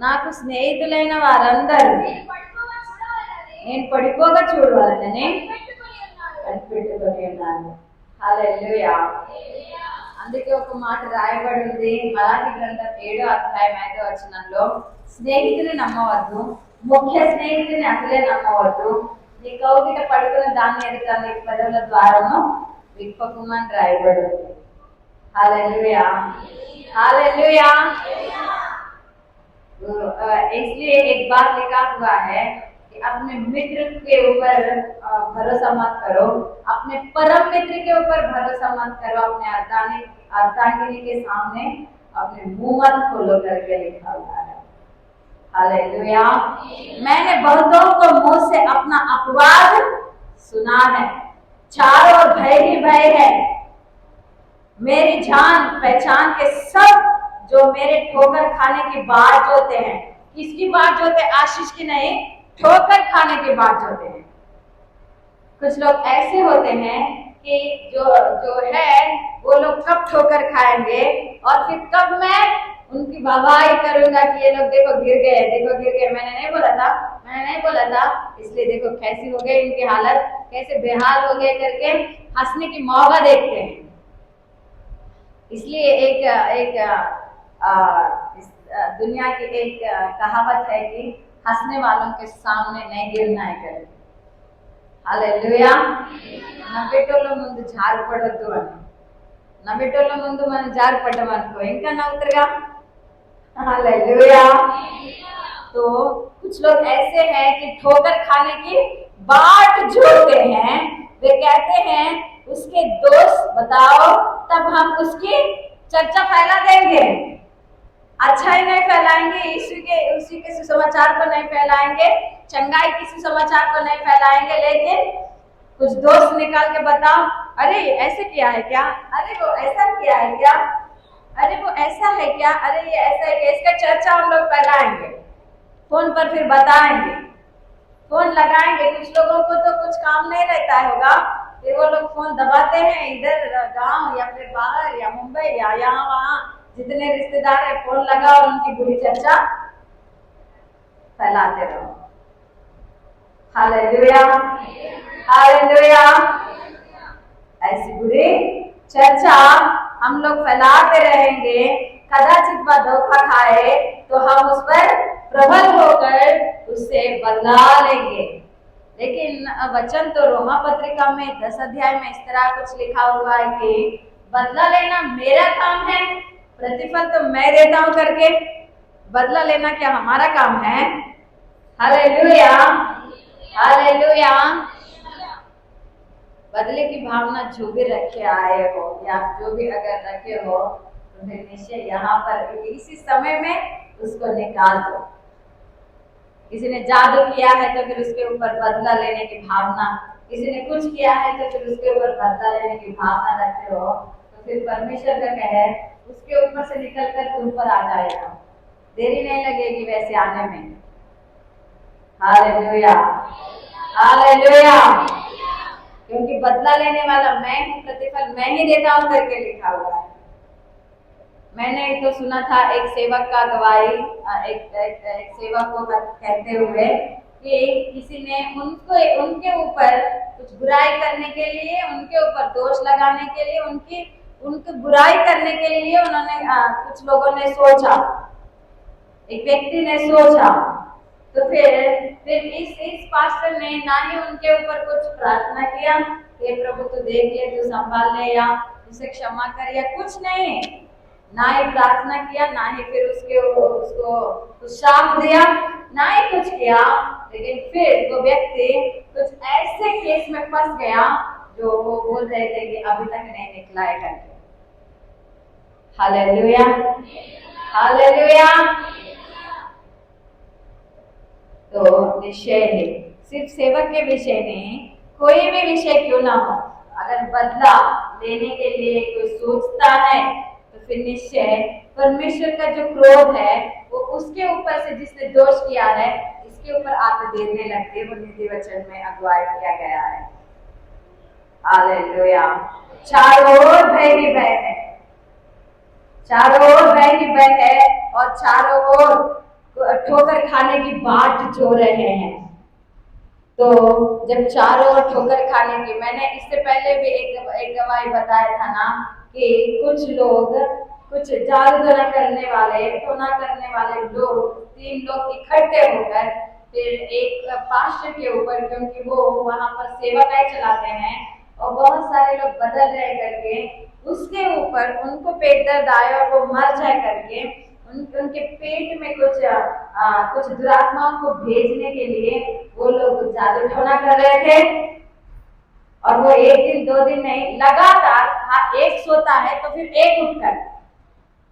నాకు స్నేహితులైన వారందరూ నేను పడిపోగా చూడవాలని కనిపెట్టుకొని ఉన్నాను. హల్లెలూయా. అందుకే ఒక మాట రాయబడి ఉంది మలాకి గ్రంథం 7వ అధ్యాయం 5వ వచనంలో, స్నేహితుని నమ్మవద్దు, ముఖ్య స్నేహితుని అసలే నమ్మవద్దు, నీ కౌగిట పడుకున్న దాన్ని ఎదుట నీ పెదవుల ద్వారాను విప్పకుమని రాయబడి ఉంది. Hallelujah, hallelujah. इसलिए एक बात लिखा हुआ है कि अपने मित्र के ऊपर भरोसा मत करो, अपने परम मित्र के ऊपर भरोसा मत करो, अपने अर्धांगिनी के सामने अपने मुंह मत खोलो करके लिखा हुआ है। हालेलुया। मैंने बहुतों को मुंह से अपना अपवाद सुना है, चारों ओर भय ही भय है, मेरी जान पहचान के सब जो मेरे ठोकर खाने की बाट जोते हैं। किसकी बाट जोते? आशीष की नहीं, ठोकर खाने की बाट जोते हैं। कुछ लोग ऐसे होते हैं कि जो है वो लोग कब ठोकर खाएंगे और फिर कब मैं उनकी वाहवाही करूंगा कि ये लोग देखो गिर गए, देखो गिर गए, मैंने नहीं बोला था, इसलिए देखो कैसी हो गई इनकी हालत, कैसे बेहाल हो गए करके हंसने की मौका देखते हैं। इसलिए एक इस दुनिया की एक कहावत है कि हंसने वालों के सामने नहीं गिरना है करके। हालेलुया। నవ్వేటోళ్ళ ముందు జారు పడొద్దు అని, నవ్వేటోళ్ళ ముందు మనం జారు పడ్డాం అనుకో ఇంకా నవ్వుతారుగా। हालेलुया। तो कुछ लोग ऐसे हैं कि ठोकर खाने की बाट जोड़ते हैं, वे कहते हैं उसके दोस्त बताओ तब हम उसकी चर्चा फैला देंगे। अच्छा ही नहीं फैलाएंगे, उसी के सुसमाचार को नहीं फैलाएंगे, चंगाई के सुसमाचार को नहीं फैलाएंगे, लेकिन कुछ दोस्त निकाल के बताओ, अरे ऐसे किया है क्या, अरे वो ऐसा किया है क्या, अरे वो ऐसा है क्या, अरे ये ऐसा है क्या, इसका चर्चा हम लोग फैलाएंगे, फोन पर फिर बताएंगे, फोन लगाएंगे। कुछ लोगों को तो कुछ काम नहीं रहता होगा, फिर वो लोग फोन दबाते हैं, इधर गांव या फिर बाहर या मुंबई या यहाँ वहाँ जितने रिश्तेदार है फोन लगा और उनकी बुरी चर्चा फैलाते रहो। Hallelujah, hallelujah. ऐसी बुरी चर्चा हम लोग फैलाते रहेंगे, कदाचित वह धोखा खाए तो हम उस पर प्रबल होकर उससे बदला लेंगे। लेकिन वचन तो रोमा पत्रिका में 10 अध्याय में इस तरह कुछ लिखा हुआ है कि बदला लेना मेरा काम है, प्रतिफल तो मैं देता हूं करके। बदला लेना क्या हमारा काम है? Hallelujah, hallelujah. बदले की भावना जो भी रखे आए हो या जो भी अगर रखे हो तो फिर निश्चय यहाँ पर इसी समय में उसको निकाल दो। किसी ने जादू किया है तो फिर उसके ऊपर बदला लेने की भावना, किसी ने कुछ किया है तो फिर उसके ऊपर बदला लेने की भावना रखते हो तो फिर परमेश्वर का कहर उसके ऊपर से निकल कर तुम पर आ जाएगा। देरी नहीं लगेगी वैसे आने में। Hallelujah, hallelujah. क्योंकि बदला लेने वाला मैं हूँ, प्रतिफल मैं ही देता हूँ करके लिखा हुआ है। मैंने तो सुना था एक सेवक का गवाही, एक सेवक को कहते हुए कि किसी ने उनके ऊपर कुछ बुराई करने के लिए, उनके ऊपर दोष लगाने के लिए, उनकी बुराई करने के लिए उन्होंने कुछ लोगों ने सोचा, एक व्यक्ति ने सोचा, तो फिर इस पास्टर ने ना ही उनके ऊपर कुछ प्रार्थना किया कि प्रभु तू देख ले, तू संभाल ले या उसे क्षमा कर, या कुछ नहीं, ना ही प्रार्थना किया, ना ही फिर उसको श्राप दिया, ना ही कुछ किया। लेकिन फिर वो व्यक्ति कुछ ऐसे केस में फंस गया जो वो बोल रहे थे कि अभी तक नहीं निकला है करके। Hallelujah, hallelujah. तो विषय है, सिर्फ सेवक के विषय नहीं, कोई भी विषय क्यों ना हो, अगर बदला लेने के लिए कोई सोचता है तो फिर निश्चय परमेश्वर का जो क्रोध है वो उसके ऊपर से, जिसने दोष किया है, इसके ऊपर आके देने लगते। वो नीति वचन में अगुवाई किया गया है। हालेलुया। चारों ओर भय ही भय है, चारों ओर भय ही भय है, और चारों ओर ठोकर खाने की बाट जो रहे हैं। तो जब चारों ओर ठोकर खाने की, मैंने इससे पहले भी एक गवाही बताया था ना कि कुछ लोग, कुछ जादू टोना करने वाले, टोना करने वाले लोग, 3 लोग इकट्ठे होकर फिर एक पास्टर के ऊपर, क्योंकि वो वहां पर सेवाकाई चलाते हैं और बहुत सारे लोग बदल रहे करके, उसके ऊपर उनको पेट दर्द आया और वो मर जाए करके उनके पेट में कुछ दुरात्माओं को भेजने के लिए वो लोग जादू टोना कर रहे थे। और वो 1 दिन 2 दिन नहीं, लगातार, हाँ, एक सोता है तो फिर एक उठकर,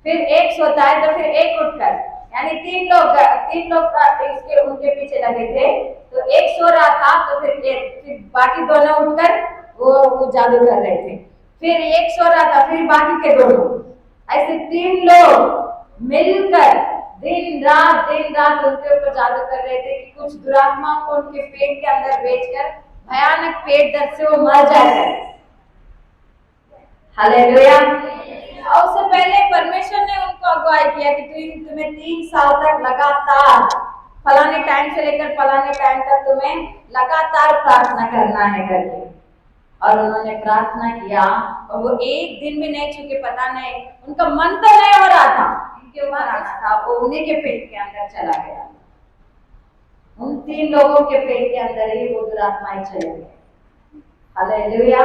फिर एक सोता है तो फिर एक उठकर, यानी 3 लोग इसके उनके पीछे लगे थे। तो एक सो रहा था तो फिर बाकी दोनों उठकर वो जादू कर रहे थे, फिर एक सो रहा था फिर बाकी के दोनों, ऐसे 3 लोग मिलकर दिन रात उनके ऊपर जादू कर रहे थे कि कुछ दुरात्माओं को उनके पेट के अंदर भेजकर भयानक पेट दर्द से वो मर जाए। हालेलुया। और उससे पहले परमेश्वर ने उनको अगुवाई किया कि तुम्हें 3 साल तक लगातार, फलाने टाइम से लेकर फलाने टाइम तक तुम्हें लगातार प्रार्थना करना है करके। और उन्होंने प्रार्थना किया और वो एक दिन भी नहीं छूटे, पता नहीं उनका मन तो नहीं हो रहा था, इनके ऊपर आना था, वो उन्हीं के पेट के अंदर चला गया। उन 3 लोगों के पेट के अंदर ही वो दुरात्माएं चले गए। Hallelujah,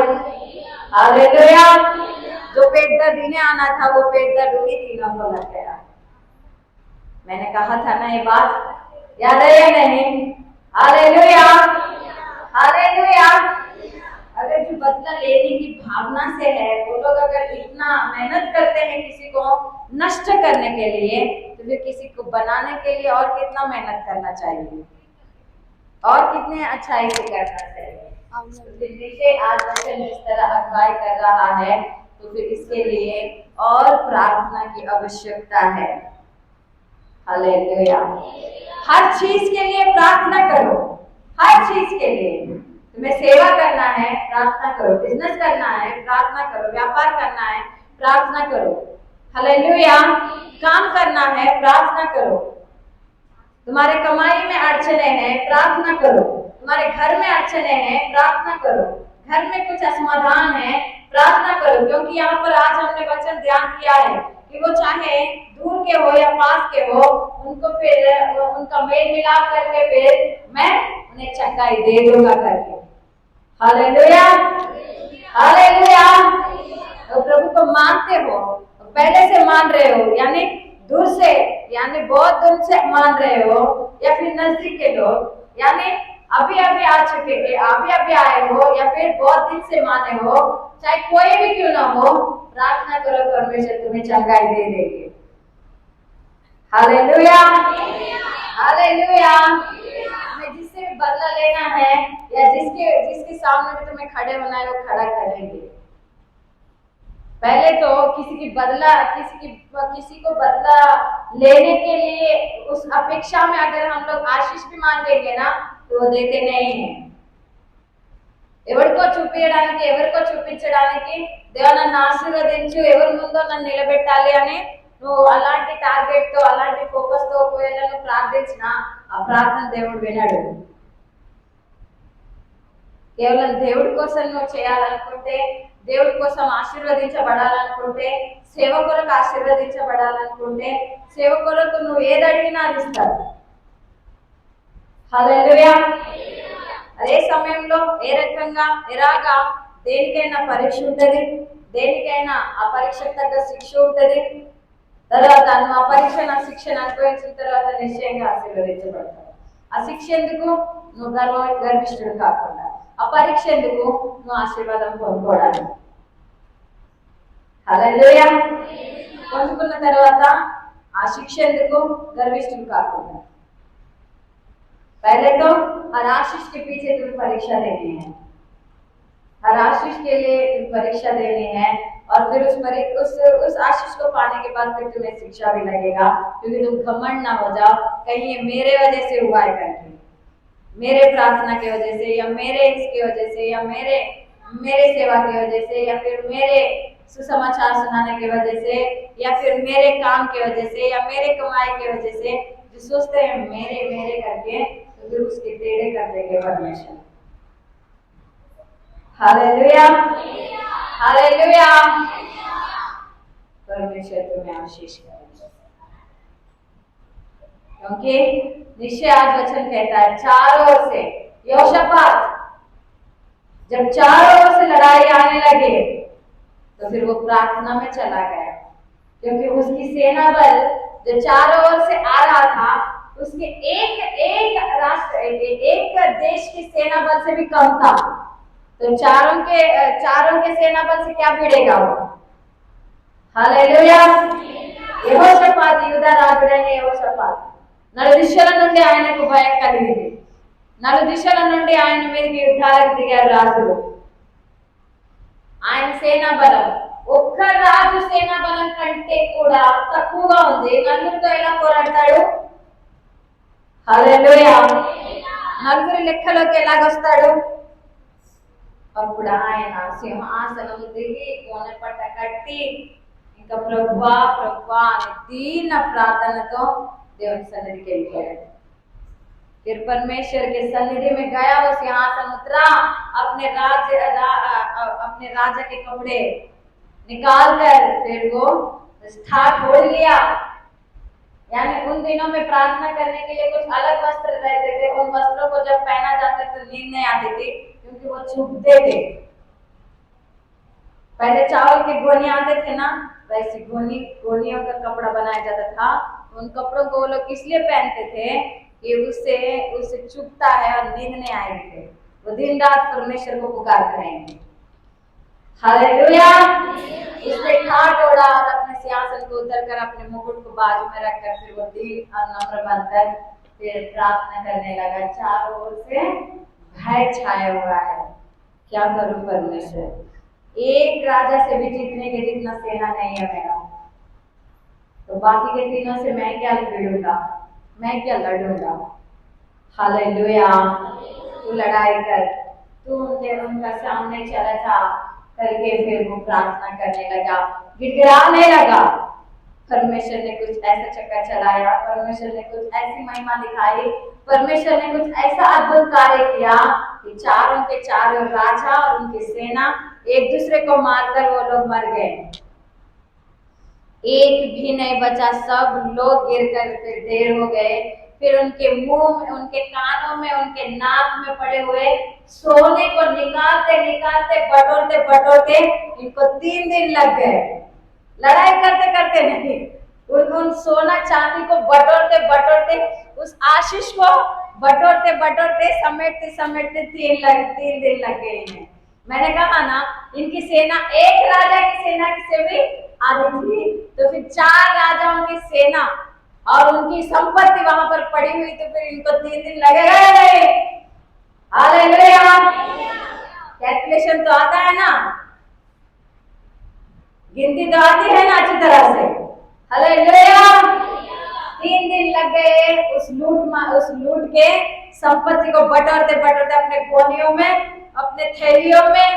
hallelujah. जो पेट दर्द इन्हें आना था वो पेट दर्द उन्हीं 3 को लग गया। मैंने कहा था ना ये बात, याद है या नहीं? Hallelujah, hallelujah. अगर जो बदला लेने की भावना से है, वो लोग अगर इतना मेहनत करते हैं किसी को नष्ट करने के लिए, तो फिर किसी को बनाने के लिए और कितना मेहनत करना चाहिए, और कितने अच्छाई से करना चाहिए। विषय आज वचन जिस तरह अगुवाई कर रहा है, तो फिर इसके लिए और प्रार्थना की आवश्यकता है। हालेलुया। हर चीज के लिए प्रार्थना करो, हर चीज के लिए। तुम्हें सेवा करना है, प्रार्थना करो। बिजनेस करना है, प्रार्थना करो। व्यापार करना है, प्रार्थना करो। हालेलुया। काम करना है, प्रार्थना करो। तुम्हारे कमाई में अड़चने हैं, प्रार्थना करो। तुम्हारे घर में अड़चने हैं, प्रार्थना करो। घर में कुछ असमाधान है, प्रार्थना करो। क्योंकि यहाँ पर आज हमने वचन ध्यान किया है कि वो चाहे दूर के हो या पास के हो, उनको फिर उनका मेल मिलाप करके फिर मैं उन्हें चंगाई दे दूंगा करके। Hallelujah, hallelujah. तो प्रभु को मानते हो, पहले से मान रहे हो, यानी दूर से, यानी बहुत दूर से मान रहे हो, या फिर नजदीक के लोग, यानी अभी अभी आ चुके हैं, अभी अभी आए हो या फिर बहुत दिन से माने हो, चाहे कोई भी क्यों ना हो, प्रार्थना करो, परमेश्वर तुम्हें चंगाई दे देंगे। Hallelujah, hallelujah. हमें जिससे भी बदला लेना है या जिसके सामने भी तुम्हें खड़े होना है, वो खड़ा करेंगे। पहले तो किसी को बदला लेने के लिए उस अपेक्षा में अगर हम लोग आशीष भी मांगेंगे ना, तो वो देते नहीं है। ఎవరికో చూపించడానికి, ఎవరికో చూపించడానికి దేవా నన్ను ఆశీర్వదించు, ఎవరి ముందో నన్ను నిలబెట్టాలి అని నువ్వు అలాంటి టార్గెట్ తో, అలాంటి ఫోకస్ తో ఒకవేళ నువ్వు ప్రార్థించినా ఆ ప్రార్థన దేవుడు వినడు. కేవలం దేవుడి కోసం నువ్వు చేయాలనుకుంటే, దేవుడి కోసం ఆశీర్వదించబడాలనుకుంటే, సేవ కొరకు ఆశీర్వదించబడాలనుకుంటే, సేవ కొరకు నువ్వు ఏది అడిగినా అది ఇస్తాడు. హల్లెలూయా. అదే సమయంలో ఎలాగా దేనికైనా పరీక్ష ఉంటుంది, దేనికైనా ఆ పరీక్షకు తగ్గ శిక్ష ఉంటుంది. తర్వాత నువ్వు ఆ పరీక్ష నా శిక్షను అనుభవించిన తర్వాత నిశ్చయంగా ఆశీర్వదించబడతావు. ఆ శిక్ష ఎందుకు? నువ్వు గర్విష్ఠుడు కాకుండా. ఆ పరీక్ష ఎందుకు? నువ్వు ఆశీర్వాదం పొందుకోవడానికి. హల్లెలూయా. పొందుకున్న తర్వాత ఆ శిక్ష ఎందుకు? గర్విష్ఠుడు కాకుండా. पहले तो हर आशीष के पीछे तुम्हें परीक्षा देनी है, हर आशीष के लिए तुम्हें परीक्षा देनी है, और फिर उस आशीष को पाने के बाद फिर तुम्हें शिक्षा भी लगेगा, क्योंकि तुम घमंड ना हो जाओ कहीं ये मेरे वजह से हुआ है करके, मेरे प्रार्थना की वजह से या मेरे इसकी वजह से या मेरे सेवा की वजह से या फिर मेरे सुसमाचार सुनाने की वजह से या फिर मेरे काम की वजह से या मेरे कमाई की वजह से जो सोचते हैं मेरे करके, तो फिर उसके टेढ़े कर देंगे परमेश्वर। Hallelujah, hallelujah. परमेश्वर तुम्हें आशीष करेगा, क्योंकि निश्चय आज वचन कहता है चारों ओर से यहोशापात, जब चारों ओर से लड़ाई आने लगे तो फिर वो प्रार्थना में चला गया, क्योंकि उसकी सेना बल जो चारों ओर से आ रहा था, उसके एक देश की सेना बल से भी कम था। तो चारों के सेना बल से क्या भिड़ेगा वो? हालेलुया। యెహోషాపాతు యూదా రాజుడైన యెహోషాపాతు నలుదిశల నుండి ఆయనకు భయం కలిగింది. నలుదిశల నుండి ఆయన మీదకి యుద్ధాలకు దిగారు రాజులు. ఆయన సేనా బలం ఒక్క రాజు సేనా బలం కంటే కూడా తక్కువగా ఉంది. నలుగురితో ఎలా పోరాడతాడు? హల్లెలూయా. నలుగురి లెక్కలోకి ఎలాగొస్తాడు? అప్పుడు ఆయన సింహాసనం దిగి కోనె పట్ట కట్టి ఇంకా ప్రభువా ప్రభువా అని దీన ప్రార్థనతో దేవుని సన్నిధికి వెళ్ళిపోయాడు. फिर परमेश्वर के सन्निधि में गया, वो सिंहासन उतरा, अपने राजा के कपड़े निकाल कर फिर वो स्थान छोड़ लिया। यानी उन दिनों में प्रार्थना करने के लिए कुछ अलग वस्त्र रहते थे, उन वस्त्रों को जब पहना जाता तो नींद नहीं आती थी, क्योंकि वो चुभते थे। पहले चावल के गोनी आते थे ना, वैसे गोनियों का कपड़ा बनाया जाता था। उन कपड़ों को वो लोग इसलिए पहनते थे कि उससे चुभता है और नींद नहीं आएगी, वो दिन रात परमेश्वर को पुकारते रहेंगे। हालेलुया। इसने ठाट ओढ़ा और अपने सिंहासन को उतरकर अपने मुकुट को बाजू में रखकर फिर वो दिल और नम्र बनकर फिर प्रार्थना करने लगा। चारों ओर से भय छाया हुआ है, क्या करूं परमेश्वर, एक राजा से भी जीतने के जितना सेना नहीं है मेरा, तो बाकी के तीनों से मैं क्या भिड़ूंगा, मैं क्या लड़ूंगा। हालेलुया। तू लड़ाई कर, तू उनका सामने चला जा करके फिर वो प्रार्थना करने लगा, गिड़गिड़ाने लगा। परमेश्वर ने कुछ ऐसा चक्कर चलाया, परमेश्वर ने कुछ ऐसी महिमा दिखाई, परमेश्वर ने कुछ ऐसा अद्भुत कार्य किया कि चारों के चारों राजा और उनकी सेना एक दूसरे को मारकर वो लोग मर गए, एक भी नहीं बचा, सब लोग गिरकर फिर ढेर हो गए। फिर उनके मुंह में, उनके कानों में, उनके नाक में पड़े हुए सोने को निकालते बटोरते इनको 3 दिन लग गए। लड़ाई करते नहीं, उन सोना चांदी को बटोरते उस आशीष को बटोरते बटोरते समेटते समेटते 3 दिन लग गए इन्हें। मैंने कहा ना, इनकी सेना एक राजा की सेना से भी आधी थी, तो फिर 4 राजाओं की सेना और उनकी संपत्ति वहां पर पड़ी हुई, तो फिर इनको 3 दिन लगेगा या नहीं? हालेलुया। कैलकुलेशन तो आता है ना, गिनती तो आती है ना अच्छी तरह से। हालेलुया। 3 दिन लग गए उस लूट के संपत्ति को बटोरते बटोरते अपने कोनियों में, अपने थैलियों में,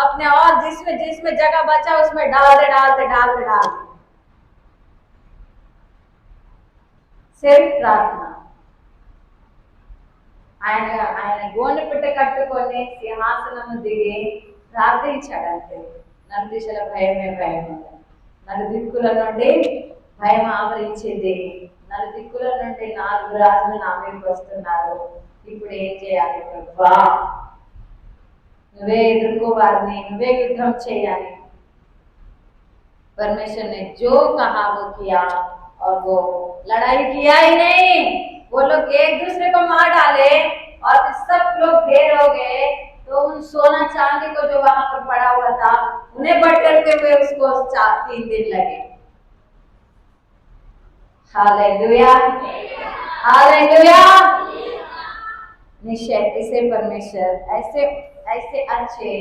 अपने और जिसमें जगह बचा उसमें डालते सिर्फ प्रार्थना। ఆయన గోనెపిట్ట కట్టుకొని సింహాసనము దిగి ప్రార్థించాడంతే. నలుదిశల భయమే భయం, నలుదిక్కుల నుండి భయం ఆవరించింది. నలుదిక్కుల నుండి 4 రాజులు నా మీదకి వస్తున్నారు. ఇప్పుడు ఏం చేయాలి ప్రభువా? నువ్వే ఎదుర్కోవాలని, నువ్వే యుద్ధం చేయాలి। परमेश्वर ने जो कहा वो किया, और वो लड़ाई किया ही नहीं। वो लोग एक दूसरे को मार डाले और फिर सब लोग ढेर हो गए। तो उन सोना चांदी को जो वहां पर पड़ा हुआ था उन्हें बटोरते हुए उसको 3 दिन लगे। Hallelujah, hallelujah. निश्चय इसे परमेश्वर ऐसे अच्छे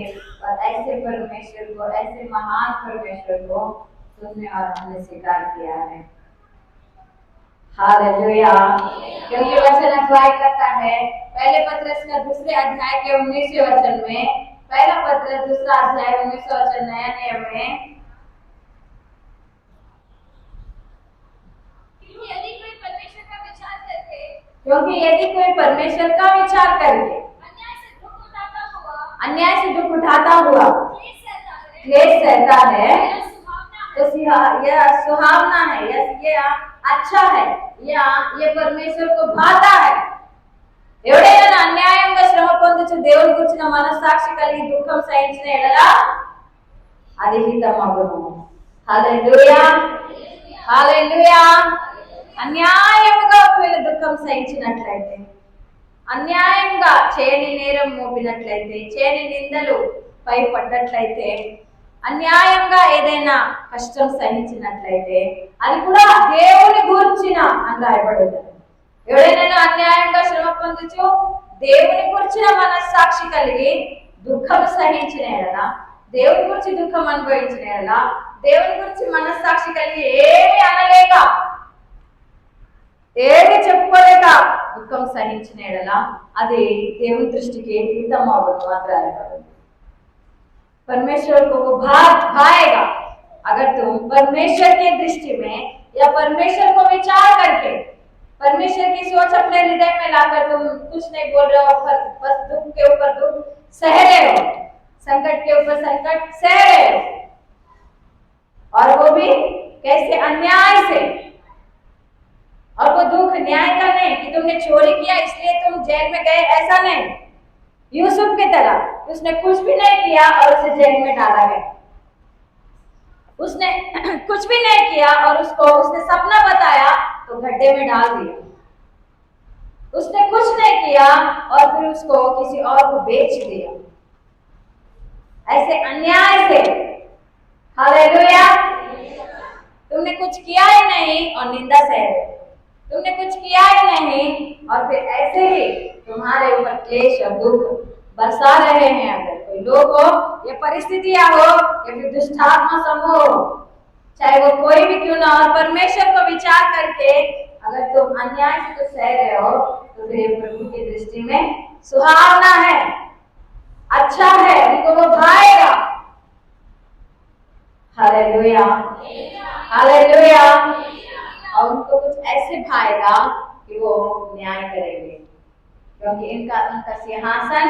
और ऐसे परमेश्वर को, ऐसे महान परमेश्वर को तुमने और हमने स्वीकार किया है। हालेलुया। क्योंकि वचन अगुवाई करता है पहले पत्रस का 2 अध्याय के 19वें वचन में, पहला पत्रस 2 अध्याय 19 वचन नया नियम में, क्योंकि यदि कोई परमेश्वर का विचार करके अन्याय से दुख उठाता हुआ क्लेश सहता है, तो यह सुहावना है, यह अच्छा है, ये परमेश्वर को भाता है। ఎవడైనా అన్యాయంగా శ్రమ పొందుచు దేవుని గురించిన మనస్సాక్షి కలిగి దుఃఖం సహించిన ఎడల అది హితమగును। హల్లెలూయా, హల్లెలూయా। అన్యాయముగా ఒకవేళ దుఃఖం సహించినట్లయితే, అన్యాయంగా చేయని నేరం మోపినట్లయితే, చేయని నిందలు పై పడ్డట్లయితే, అన్యాయంగా ఏదైనా కష్టం సహించినట్లయితే అది కూడా దేవుని గురించిన అని రాయబడింది। ఎవడైనా అన్యాయంగా శ్రమ పొందుచు దేవుని గురించిన మనస్సాక్షి కలిగి దుఃఖం సహించిన ఎడల, దేవుని గురించి దుఃఖం అనుభవించిన ఎడల, దేవుని గురించి మనస్సాక్షి కలిగి ఏమి అనలేక, ఏది చెప్పుకోలేక దుఃఖం సహించిన ఎడల అది దేవుని దృష్టికి హితం అవ్వదు అని రాయబడింది। परमेश्वर को वो भाएगा अगर तुम परमेश्वर की दृष्टि में या परमेश्वर को विचार करके, परमेश्वर की सोच अपने हृदय में लाकर तुम कुछ नहीं बोल रहे हो, बस दुख के ऊपर दुख सह रहे हो, संकट के ऊपर संकट सह रहे हो, और वो भी कैसे? अन्याय से। और वो दुख न्याय का नहीं कि तुमने चोरी किया इसलिए तुम जेल में गए, ऐसा नहीं। यूसुफ की तरह उसने कुछ भी नहीं किया और उसे जेल में डाला गया। उसने कुछ भी नहीं किया और उसने सपना बताया तो गड्ढे में डाल दिया। उसने कुछ नहीं किया और फिर उसको किसी और को बेच दिया, ऐसे अन्याय से। हालेलुया। तुमने कुछ किया ही नहीं और निंदा सह रहे, तुमने कुछ किया ही नहीं और फिर ऐसे ही तुम्हारे ऊपर क्लेश और दुख बरसा रहे हैं। अगर कोई लोग हो या परिस्थितियां हो या फिर दुष्टात्मा समूह हो, चाहे वो कोई भी क्यों ना, और परमेश्वर को विचार करके अगर तुम अन्याय से तो सह रहे हो, तो फिर प्रभु की दृष्टि में सुहावना है, अच्छा है, उनको वो भाएगा। Hallelujah, hallelujah. और उनको कुछ ऐसे भाएगा कि वो न्याय करेंगे, क्योंकि उनका सिंहासन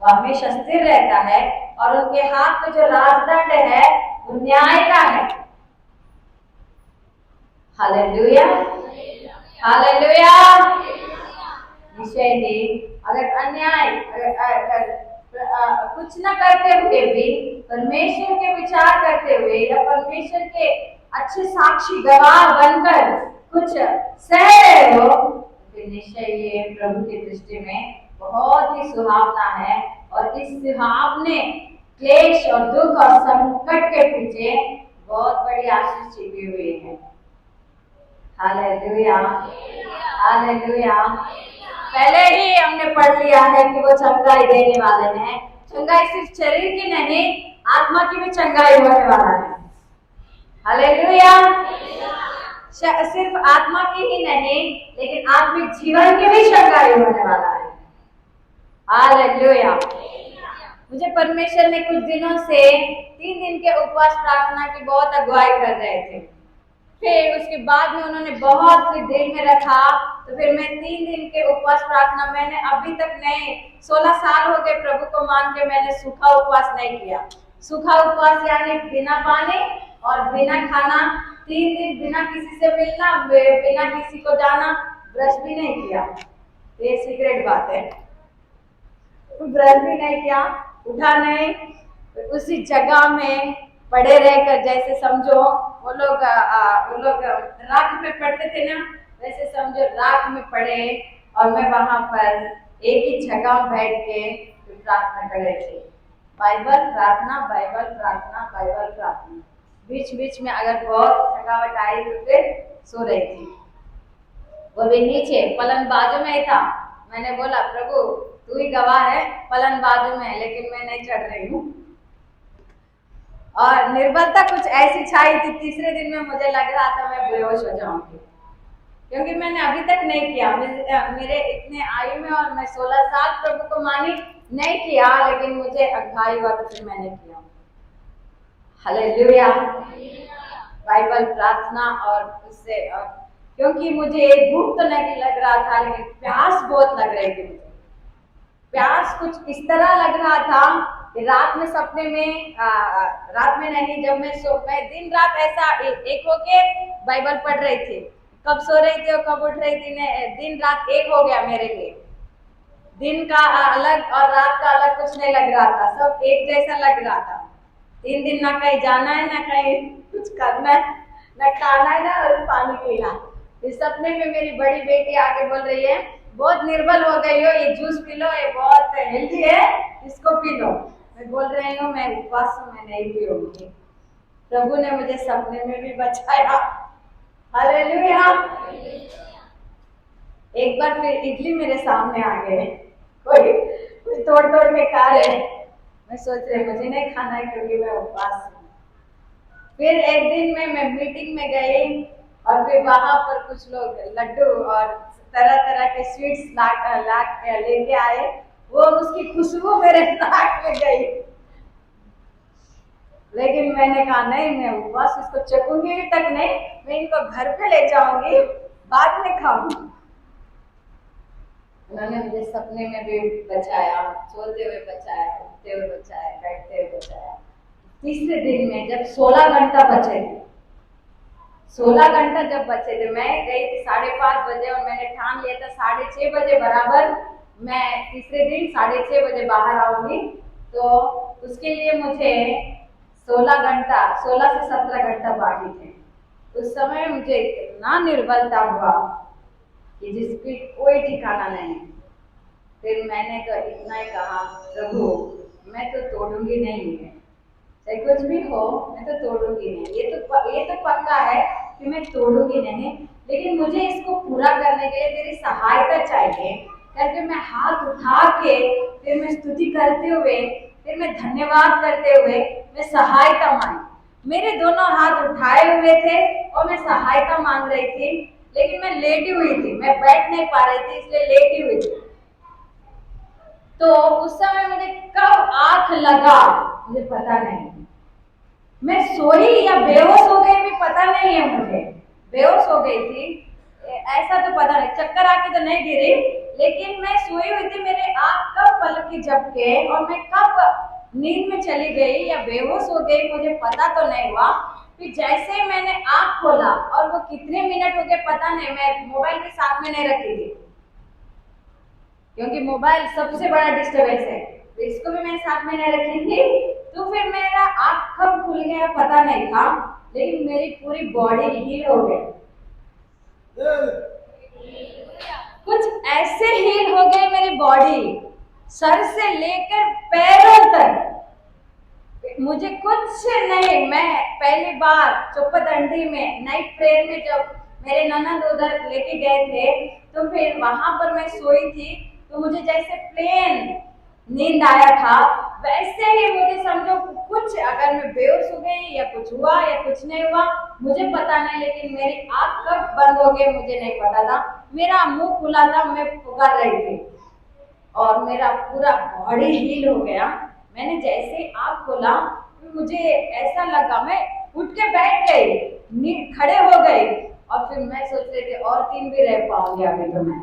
वो हमेशा स्थिर रहता है और उनके हाथ में जो राजदंड है वो न्याय का है। Hallelujah, hallelujah. निश्चय ही अगर अन्याय अगर कुछ न करते हुए भी परमेश्वर के विचार करते हुए या परमेश्वर के अच्छे साक्षी गवाह बनकर कुछ सह रहे हो, फिर लेकिन निश्चय ये प्रभु की दृष्टि में बहुत ही सुहावना है। और इस सुहावने क्लेश और दुख और संकट के पीछे बहुत बड़ी आशीष छिपी हुई है। Hallelujah, hallelujah. पहले ही हमने पढ़ लिया है कि वो चंगाई देने वाले हैं। चंगाई सिर्फ शरीर की नहीं, आत्मा की भी चंगाई होने वाला है। हालेलुया। सिर्फ आत्मा की ही नहीं, लेकिन आत्मिक जीवन की भी चंगाई होने वाला है। हालेलुया। मुझे परमेश्वर ने कुछ दिनों से 3 दिन के उपवास प्रार्थना की बहुत अगुवाई कर रहे थे। फिर उसके बाद में उन्होंने बहुत सी देर में रखा, तो फिर मैं 3 दिन के उपवास प्रार्थना मैंने अभी तक नहीं, 16 साल हो गए प्रभु को मान के मैंने सूखा उपवास नहीं किया। सूखा उपवास यानी बिना पानी और बिना खाना, 3 दिन बिना किसी से मिलना, बिना किसी को जाना, ब्रश भी नहीं किया। ये सीक्रेट बात है। ब्रश भी नहीं किया, उठा नहीं, उसी जगह में पड़े रहकर, जैसे समझो वो लोग राख में पड़ते थे ना, वैसे समझो राख में पड़े और मैं वहां पर एक ही जगह बैठ के प्रार्थना कर रही थी। बाइबल प्रार्थना, बाइबल प्रार्थना, बाइबल प्रार्थना। बीच बीच में अगर बहुत थकावट आई तो फिर सो रही थी। वो भी नीचे पलंग बाजू में ही था। मैंने बोला प्रभु तू ही गवाह है, पलंग बाजू में है, लेकिन मैं नहीं चढ़ रही हूँ। और निर्बलता कुछ ऐसी छाई थी, तीसरे दिन में मुझे लग रहा था मैं बेहोश हो जाऊंगी, क्योंकि मैंने अभी तक नहीं किया। मेरे इतने आयु में और मैं 16 साल प्रभु को मानी, नहीं किया, लेकिन मुझे अगुवाई हुआ तो फिर मैंने किया। हालेलुया। बाइबल प्रार्थना और उससे, क्योंकि मुझे भूख तो नहीं लग रहा था, लेकिन प्यास बहुत लग रही थी। मुझे प्यास कुछ इस तरह लग रहा था कि रात में सपने में, रात में नहीं, जब मैं दिन रात ऐसा एक होके बाइबल पढ़ रही थी। कब सो रही थी और कब उठ रही थी, दिन रात एक हो गया मेरे लिए। दिन का अलग और रात का अलग कुछ नहीं लग रहा था, सब एक जैसा लग रहा था। 3 दिन ना कहीं जाना है, ना कहीं कुछ करना है, ना खाना है, ना पानी पीना। इस सपने में मेरी बड़ी बेटी आके बोल रही है बहुत निर्बल हो गई हो, ये जूस पी लो, ये बहुत हेल्दी है, इसको पी लो। मैं बोल रही हूँ मैं उपवास हूँ, मैं नहीं पीऊंगी। प्रभु ने मुझे सपने में भी बचाया। हालेलुया। एक बार फिर इडली मेरे सामने आ गए, कोई तोड़ तोड़ के खा रहे। मैं सोच रही मुझे नहीं खाना है क्योंकि मैं उपवास हूँ। फिर एक दिन में मैं मीटिंग में गई और फिर वहां पर कुछ लोग लड्डू और तरह तरह के स्वीट्स लेके आए। वो उसकी खुशबू मेरे नाक में गई, लेकिन मैंने कहा नहीं, मैं उपवास इसको चखूंगी तक नहीं, मैं इनको घर पे ले जाऊंगी, बाद में खाऊंगी। उन्होंने मुझे सपने में भी बचाया, सोते हुए बचाया, उठते हुए बचाया, बैठते हुए बचाया। तीसरे दिन में जब 16 घंटा बचे थे, 16 घंटा जब बचे थे, मैं गई थी 5:30 बजे और मैंने ठान लिया था 6:30 बजे बराबर मैं तीसरे दिन 6:30 बजे बाहर आऊंगी। तो उसके लिए मुझे 16 से 17 घंटा बाकी थे। उस समय मुझे इतना निर्बलता हुआ कि जिसकी कोई ठिकाना नहीं। फिर मैंने तो इतना ही कहा प्रभु मैं तो तोड़ूंगी नहीं है, चाहे कुछ भी हो मैं तो तोड़ूंगी नहीं। ये तो पक्का है कि मैं तोड़ूंगी नहीं, लेकिन मुझे इसको पूरा करने के लिए तेरी सहायता चाहिए करके मैं हाथ उठा के फिर मैं स्तुति करते हुए, फिर मैं धन्यवाद करते हुए मैं सहायता मांगी। मेरे दोनों हाथ उठाए हुए थे और मैं सहायता मांग रही थी, लेकिन मैं लेटी हुई थी, मैं बैठ नहीं पा रही थी, इसलिए लेटी हुई थी। तो उस समय मुझे कब आंख लगा मुझे पता नहीं, मैं सोई या बेहोश हो गई भी पता नहीं है। मुझे बेहोश हो गई थी ऐसा तो पता नहीं, चक्कर आके तो नहीं गिरी, लेकिन मैं सोई हुई थी। मेरे आंख कब पलक के झपके और मैं कब नींद में चली गई या बेहोश हो गई मुझे पता तो नहीं हुआ। फिर जैसे मैंने आंख खोला और वो कितने मिनट हो गए पता नहीं, मैं मोबाइल के साथ में नहीं रखी थी क्योंकि मोबाइल सबसे बड़ा डिस्टर्बेंस है, तो इसको भी मैं साथ में नहीं रखी थी। तो फिर मेरा आंख कब खुल गया पता नहीं था, लेकिन मेरी पूरी बॉडी हील हो गई। कुछ ऐसे हील हो गए मेरी बॉडी, सर से लेकर पैरों तक। मुझे कुछ नहीं, मैं पहली बार चौपदंडी में नाइट प्रेयर में जब मेरे ननद उधर लेके गए थे, तो फिर वहां पर मैं सोई थी, तो मुझे जैसे प्लेन नींद आया था, वैसे ही मुझे समझो कुछ, अगर मैं बेहोश हो गई या कुछ हुआ या कुछ नहीं हुआ मुझे पता नहीं, लेकिन मेरी आंख कब बंद हो गई मुझे नहीं पता था। मेरा मुंह खुला था, मैं पुकार रही थी और मेरा पूरा बॉडी हील हो गया। मैंने जैसे आंख खोला मुझे ऐसा लगा, मैं उठ के बैठ गई, खड़े हो गई, और फिर मैं सोच रही थी और 3 भी रह पाऊंगी अभी तो मैं।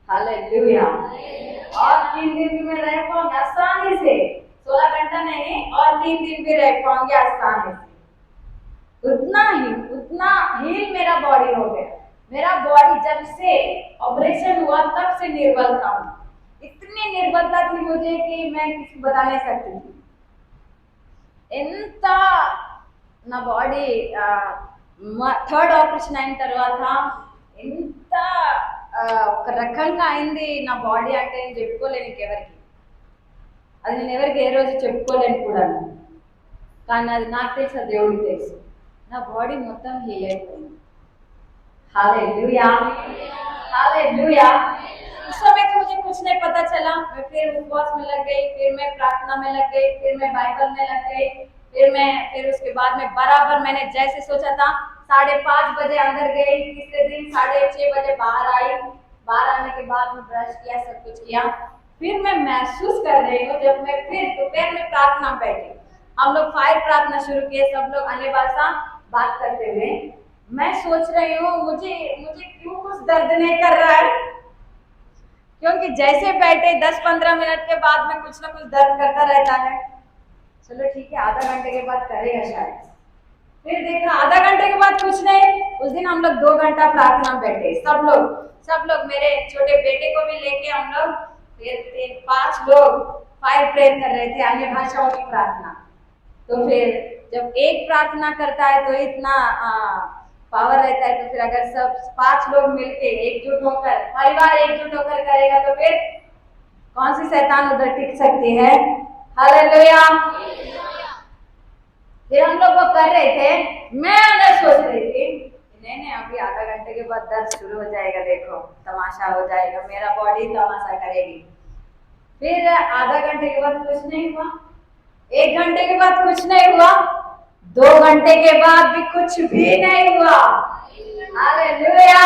हालेलुया। और 3 दिन भी मैं रह पाऊंगी आसानी से, 16 घंटा नहीं, और 3 दिन भी रह पाऊंगी आसानी से। उतना ही मेरा बॉडी हो गया। मेरा बॉडी जब से ऑपरेशन हुआ तब से निर्बल था, इतनी निर्बलता थी मुझे कि मैं किसी बता नहीं सकती थी। इंता ना बॉडी థర్డ్ ఆపరేషన్ అయిన తర్వాత ఎంత ఒక రకంగా అయింది నా బాడీ అంటే నేను చెప్పుకోలేను ఇంకెవరికి. అది నేను ఎవరికి ఏ రోజు చెప్పుకోలేను కూడా, కానీ అది నాకు తెలుసు, అది దేవుడికి తెలుసు. నా బాడీ మొత్తం హీల్ అయిపోయింది. Hallelujah, hallelujah. उस समय तो मुझे कुछ नहीं पता चला, मैं फिर उपवास में लग गई, फिर मैं प्रार्थना में लग गई, फिर मैं बाइबल में लग गई, फिर उसके बाद में बराबर मैंने जैसे सोचा था 5:30 बजे अंदर गई, तीसरे दिन 6:30 बजे बाहर आई। बाहर आने के बाद में ब्रश किया, सब कुछ किया। फिर मैं महसूस कर रही हूँ, जब मैं फिर दोपहर में प्रार्थना में बैठी, हम लोग फायर प्रार्थना शुरू किए, सब लोग अन्य भाषा बात करते हुए। मैं सोच रही हूँ मुझे क्यों कुछ दर्द नहीं कर रहा है, क्योंकि जैसे बैठे 10-15 मिनट के बाद में कुछ ना कुछ दर्द करता रहता है। चलो ठीक है, आधा घंटे के बाद करेगा शायद। फिर देखा आधा घंटे के बाद कुछ नहीं। उस दिन हम लोग 2 घंटा प्रार्थना में बैठे, सब लोग मेरे छोटे बेटे को भी लेके हम लोग, फिर 5 लोग फायर प्रेयर कर रहे थे, अन्य भाषाओं की प्रार्थना। तो फिर जब एक प्रार्थना करता है तो इतना पावर रहता है, तो फिर अगर सब 5 लोग मिलके एकजुट होकर, परिवार एकजुट होकर करेगा तो फिर कौन सी शैतान उधर टिक सकती है। हालेलुया। फिर हम लोग वो कर रहे थे, मैं अंदर सोच रही थी नहीं अभी आधा घंटे के बाद दर्द शुरू हो जाएगा, देखो तमाशा हो जाएगा, मेरा बॉडी तमाशा करेगी। फिर आधा घंटे के बाद कुछ नहीं हुआ, 1 घंटे के बाद कुछ नहीं हुआ, 2 घंटे के बाद भी कुछ भी नहीं हुआ। हालेलुया।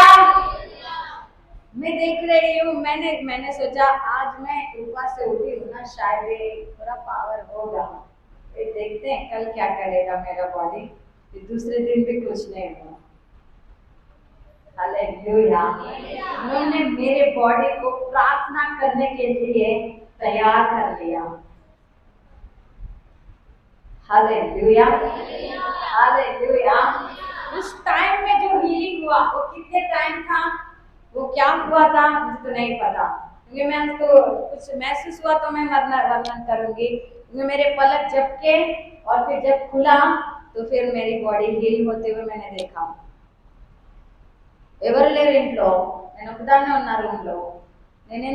मैं देख रही हूँ, मैंने सोचा आज मैं ऊपर से उठी हूँ ना, शायद थोड़ा पावर होगा, फिर देखते हैं कल क्या करेगा मेरा बॉडी। फिर दूसरे दिन भी कुछ नहीं हुआ। हालेलुया। उन्होंने मेरे बॉडी को प्रार्थना करने के लिए तैयार कर लिया। Hallelujah, hallelujah. उस टाइम में जो हीलिंग हुआ वो कितने टाइम था, वो क्या हुआ था मुझे तो नहीं पता, क्योंकि मैं तो कुछ महसूस हुआ तो मैं वर्णन करूंगी। क्योंकि मेरे पलक झपके और फिर जब खुला तो फिर मेरी बॉडी हील होते हुए मैंने देखा। ఎవరు లేరు ఇంట్లో, నేను ఒకదాన్నే ఉన్నా రూమ్లో. నేను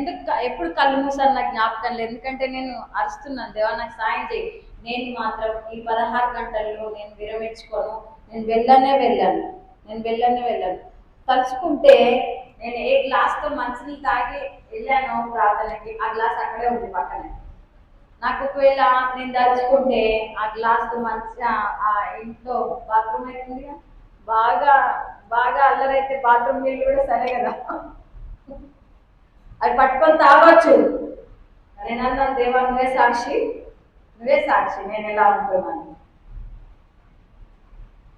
ఎప్పుడు కళ్ళు మూసాను నాకు జ్ఞాపకం లేదు, ఎందుకంటే నేను అరుస్తున్నాను, దేవా నాకు సాయం చేయి, నేను మాత్రం ఈ 16 గంటల్లో నేను విరమించుకోను, నేను వెళ్ళను. తలుచుకుంటే నేను ఏ గ్లాస్తో మంచినీళ్ళు తాగి వెళ్ళాను ప్రార్థనకి, ఆ గ్లాస్ అక్కడే ఉంది పక్కనే. నాకు ఒకవేళ నేను తలుచుకుంటే ఆ గ్లాస్తో మంచిగా ఆ ఇంట్లో బాత్రూమ్ అవుతుంది, బాగా అల్లరైతే బాత్రూమ్ నీళ్ళు కూడా సరే కదా, అవి పట్టుకొని తాగొచ్చు. నేను అన్నాను, దేవా నువ్వే సాక్షి నేను ఎలా ఉంటున్నాను.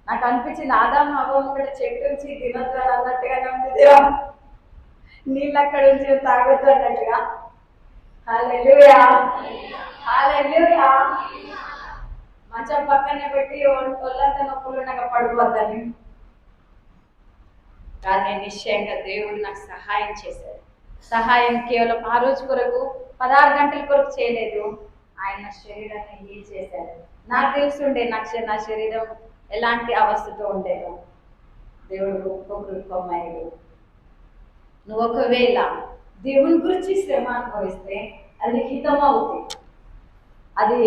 నాకు అనిపించింది ఆదాము హవ్వ ఒకటి చెట్టు నుంచి తినొద్దు అన్నట్టుగానే ఉంది, దేవా నీళ్ళు అక్కడ నుంచి తాగొద్దు అన్నట్టుగా. హల్లెలూయా, హల్లెలూయా. మంచం పక్కనే పెట్టి ఒళ్ళంతా నొప్పులు ఉండగా పడిపోద్దని, కానీ నిశ్చయంగా దేవుడు నాకు సహాయం చేశాడు. సహాయం కేవలం ఆ రోజు కొరకు 16 గంటల కొరకు చేయలేదు, ఆయన శరీరాన్ని హీల్ చేశాడు. నాకు తెలుసుండే నా శరీరం ఎలాంటి అవస్థతో ఉండేదో. దేవుడు కృపమయుడు. నువ్వు ఒకవేళ దేవుని గురించి శ్రమ అనుభవిస్తే అది నీకు హితం అవుతుంది, అది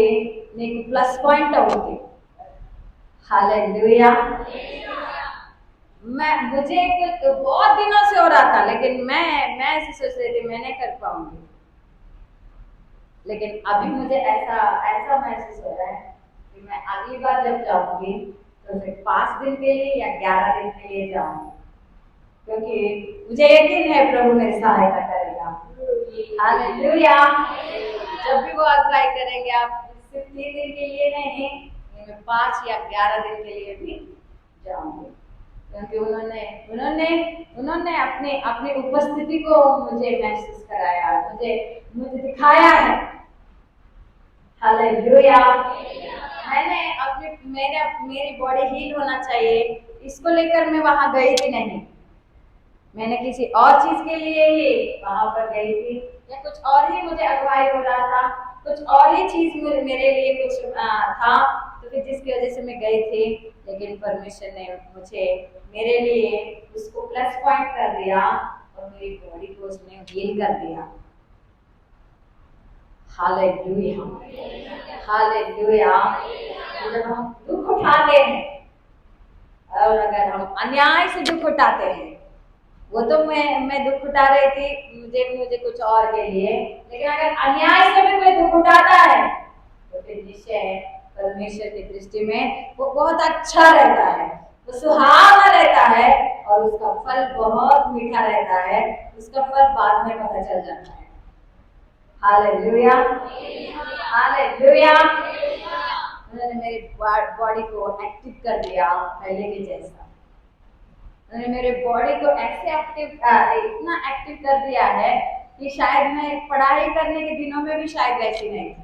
నీకు ప్లస్ పాయింట్ అవుతుంది. हालेलुया। मुझे बहुत दिनों से हो रहा था, लेकिन मैं ऐसे सोच रही थी मैं नहीं कर पाऊंगी, लेकिन अभी मुझे ऐसा महसूस हो रहा है कि मैं अगली बार जब जाऊंगी तो फिर 5 दिन के लिए या 11 दिन के लिए जाऊंगी, क्योंकि मुझे यकीन है प्रभु मेरी सहायता करेगा। हालेलुया। जब भी वो अप्लाई करेंगे, आप सिर्फ 3 दिन के लिए नहीं, मैं 5 या 11 दिन के लिए भी जाऊंगी, क्योंकि उन्होंने अपनी उपस्थिति को मुझे महसूस कराया, मुझे दिखाया है। हालेलुया। मेरी बॉडी हील होना चाहिए, इसको लेकर मैं वहां गई थी नहीं, मैंने किसी और चीज के लिए ही वहां पर गई थी, या कुछ और ही मुझे अगुवाई हो रहा था, कुछ और ही चीज मेरे लिए कुछ था, तो फिर जिसकी वजह से मैं गई थी। लेकिन परमेश्वर ने मुझे मेरे लिए उसको प्लस पॉइंट कर दिया और मेरी बॉडी को उसने हील कर दिया। हालेलुया। हालेलुया। जब हम दुख उठाते हैं, और अगर हम अन्याय से दुख उठाते हैं, वो तो मैं दुख उठा रही थी मुझे कुछ और के लिए, लेकिन अगर अन्याय से भी कोई दुख उठाता है तो फिर निश्चय परमेश्वर की दृष्टि में वो बहुत अच्छा रहता है, वो सुहावना रहता है, और उसका फल बहुत मीठा रहता है, उसका फल बाद में पता चल जाता है। हालेलुया। हालेलुया। उन्होंने मेरी बॉडी को एक्टिव कर दिया पहले के जैसा, उन्होंने मेरे बॉडी को ऐसे इतना एक्टिव कर दिया है कि शायद मैं पढ़ाई करने के दिनों में भी शायद वैसी नहीं थी।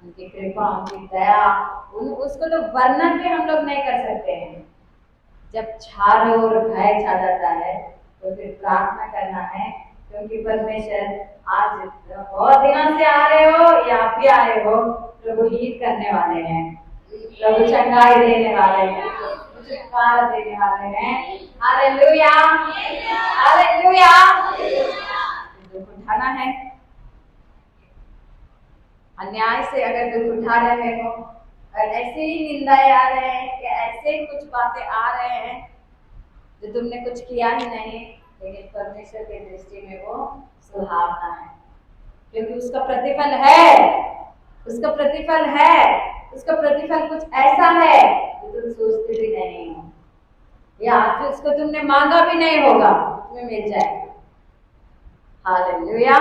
उनकी कृपा, उनकी दया, उसको तो वर्णन भी हम लोग नहीं कर सकते हैं। जब चारों ओर भय छा जाता है तो फिर प्रार्थना करना है, क्योंकि परमेश्वर आज बहुत दिनों से आ रहे हो या आप भी आ रहे हो, प्रभु हील करने वाले हैं, प्रभु चंगाई देने वाले हैं, छुटकारा देने वाले हैं। हालेलुया। हालेलुया। दुख उठाना है, अन्याय से अगर दुख उठा रहे हो, और ऐसे ही निंदाएं आ रहे हैं कि ऐसे ही कुछ बातें आ रहे हैं जो तुमने कुछ किया ही नहीं, लेकिन परमेश्वर की दृष्टि में वो सुहावना है, क्योंकि उसका प्रतिफल है, उसका प्रतिफल है, उसका प्रतिफल कुछ ऐसा है जो तुम सोचते भी नहीं हो, या जिसको तुमने मांगा भी नहीं होगा तुम्हें मिल जाएगा। हालेलुया।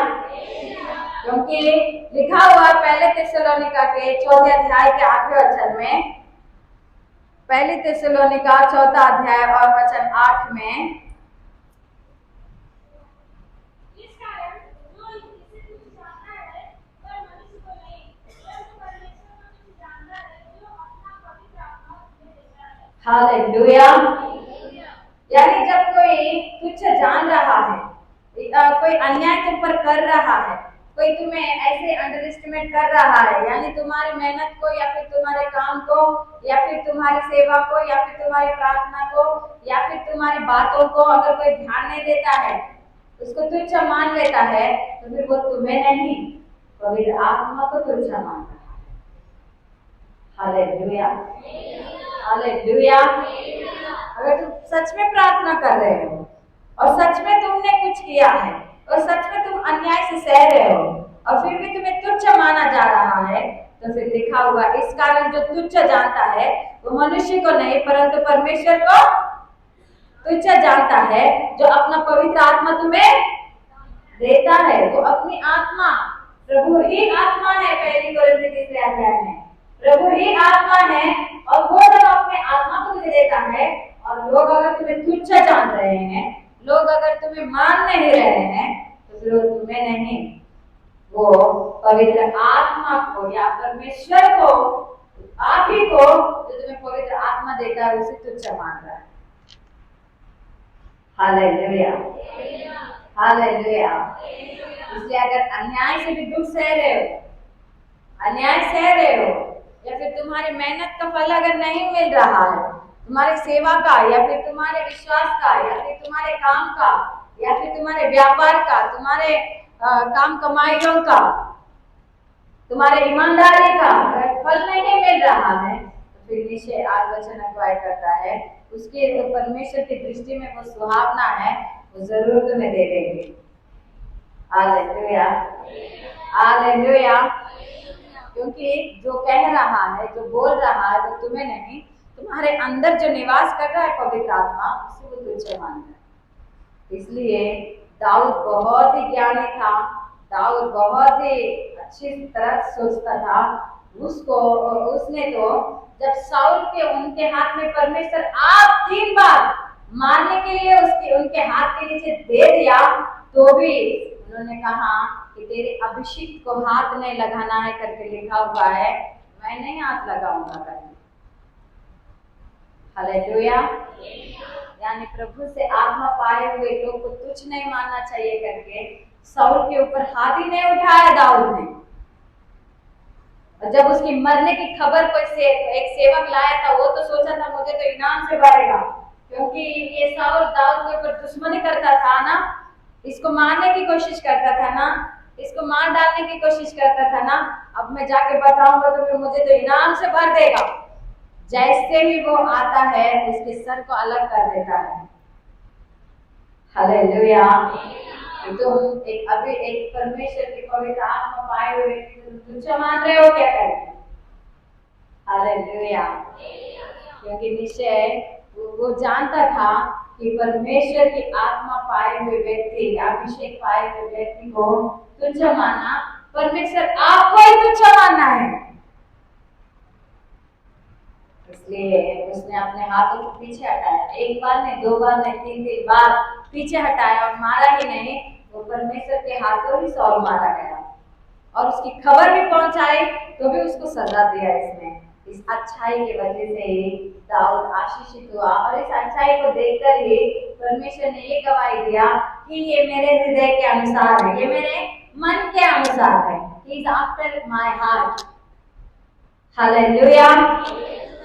क्योंकि लिखा हुआ पहले थिस्सलुनीका के 4 अध्याय के 8वें वचन में, पहली थिस्सलुनीका 4 अध्याय और वचन 8 में, हालेलुया। यानी जब कोई तुच्छ जान रहा है, कोई अन्याय तुम पर कर रहा है, कोई तुम्हें ऐसे अंडर एस्टिमेट कर रहा है, यानी तुम्हारी मेहनत को या फिर तुम्हारे काम को या फिर तुम्हारी सेवा को या फिर तुम्हारी प्रार्थना को या फिर तुम्हारी बातों को अगर कोई ध्यान नहीं देता है, उसको तुच्छ मान लेता है, तो फिर वो तुम्हें नहीं, पवित्र आत्मा को तुच्छ मानता है। हालेलुया। हालेलुया। अगर तुम सच में प्रार्थना कर रहे हो और सच में तुमने कुछ किया है और सच में तुम अन्याय से सह रहे हो और फिर भी तुम्हें तुच्छ माना जा रहा है, तो फिर लिखा हुआ, इस कारण जो तुच्छ जानता है वो मनुष्य को नहीं परंतु परमेश्वर को तुच्छ जानता है, जो अपना पवित्र आत्मा तुम्हें देता है। वो अपनी आत्मा, प्रभु ही आत्मा है, पहली कोरिन्थी 3 अध्याय में प्रभु ही आत्मा है, और वो जब अपने आत्मा को तुझे देता है, और लोग अगर तुम्हें तुच्छ जान रहे हैं, लोग अगर तुम्हें मान नहीं रहे हैं, तो फिर वो तुम्हें नहीं, वो पवित्र आत्मा को या परमेश्वर को, आप ही को जो तुम्हें पवित्र आत्मा देता है, उसे तुच्छ मान रहा है। हालेलुया। हालेलुया। इसलिए अगर अन्याय से भी दुख सह रहे हो, अन्याय सह रहे हो, या फिर तुम्हारी मेहनत का फल अगर नहीं मिल रहा है, तुम्हारी सेवा का, या फिर तुम्हारे विश्वास का, या फिर तुम्हारे काम का, या फिर तुम्हारे व्यापार का, तुम्हारे काम कमाइयों का, तुम्हारे ईमानदारी का अगर फल नहीं मिल रहा है तो फिर निश्चय आज वचन अगुवाई करता है, उसके परमेश्वर की दृष्टि में वो सुहावना है, वो जरूर तुम्हें दे देंगे। Hallelujah, hallelujah. क्योंकि जो कह रहा है, जो बोल रहा है, वो तुम्हें नहीं, तुम्हारे अंदर जो निवास कर रहा है पवित्र आत्मा, उसे वो तुझे मानता है। इसलिए दाऊद बहुत ही ज्ञानी था, दाऊद बहुत ही अच्छी तरह सोचता था। उसने तो जब साउल के उनके हाथ में परमेश्वर आप 3 बार मारने के लिए उनके हाथ के नीचे दे दिया, तो भी उन्होंने कहा कि तेरे अभिषेक को हाथ नहीं लगाना है करके लिखा हुआ है, मैं नहीं हाथ लगाऊंगा करके। हालेलुया। यानी प्रभु से आत्मा पाए हुए लोग को तुच्छ नहीं मानना चाहिए करके साउल के ऊपर हाथ ही नहीं उठाया दाऊद ने। और जब उसकी मरने की खबर कोई एक सेवक लाया था, वो तो सोचा था मुझे तो इनाम से बढ़ेगा, क्योंकि ये साउल दाऊद के ऊपर दुश्मनी करता था ना, इसको मारने की कोशिश करता था ना, इसको मार डालने की कोशिश करता था ना। अब मैं जाके बताऊंगा तो फिर मुझे तो इनाम से भर देगा। जैसे ही वो आता है उसके सर को अलग कर देता है। हालेलुया। तो अभी एक परमेश्वर की पवित्र आत्मा पाए हुए तुच्छ मान रहे हो क्या करें? हालेलुया। क्योंकि निश्चय वो जानता था कि परमेश्वर की आत्मा पाए हुए व्यक्ति, अभिषेक पाए हुए व्यक्ति को तुच्छ मानना, परमेश्वर आपको ही तुच्छ मानना है। इसलिए उसने अपने हाथों को पीछे हटाया, 1 बार नहीं, 2 बार नहीं, 3 बार पीछे हटाया और मारा ही नहीं, वो परमेश्वर के हाथों ही साउल मारा गया। और उसकी खबर भी पहुंचाई तो भी उसको सजा दिया इसने। इस अच्छाई की वजह से ही दाऊद आशीषित हुआ, और इस अच्छाई को देखकर ही परमेश्वर ने ये गवाही दिया कि ये मेरे हृदय के अनुसार है, ये मेरे मन के अनुसार है। He is after my heart. Hallelujah,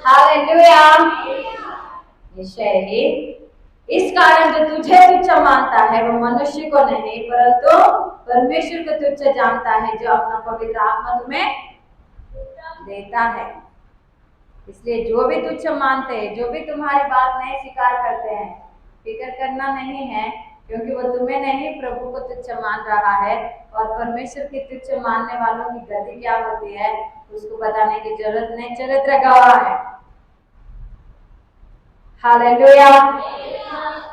hallelujah. निश्चय ही इस कारण जो तुझे तुच्छ मानता है वो मनुष्य को नहीं परंतु परमेश्वर को तुच्छ जानता है, जो अपना पवित्र आत्मा तुम्हें देता है। इसलिए जो भी तुच्छ मानते हैं, जो भी तुम्हारी बात नहीं स्वीकार करते हैं, फिक्र करना नहीं है, क्योंकि वो तुम्हें नहीं प्रभु को तुच्छ मान रहा है। और परमेश्वर की तुच्छ मानने वालों की गति क्या होती है उसको बताने की जरूरत नहीं, चरित्र गवाह है। Hallelujah,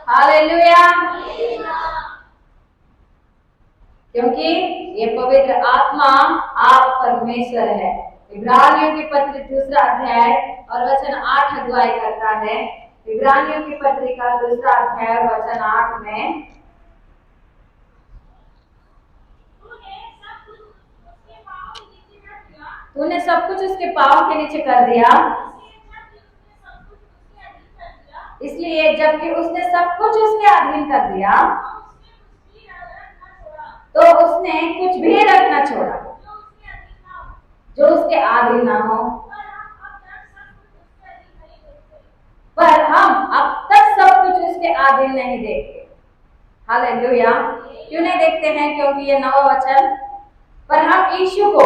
hallelujah. क्योंकि ये पवित्र आत्मा आप परमेश्वर है। इब्रानियों की पत्री 2 अध्याय और वचन 8 अगुवाई करता है। इब्रानियों की पत्रिका 2 अध्याय और वचन 8 में तूने सब कुछ उसके पांव के नीचे कर दिया, इसलिए जबकि उसने सब कुछ उसके अधीन कर दिया तो उसने कुछ भी रखना छोड़ा जो उसके अधीन ना हो। पर हम अब तक सब कुछ उसके अधीन नहीं देखते। हालेलुया। क्यों नहीं देखते हैं? क्योंकि ये 9वां वचन, पर हम यीशु को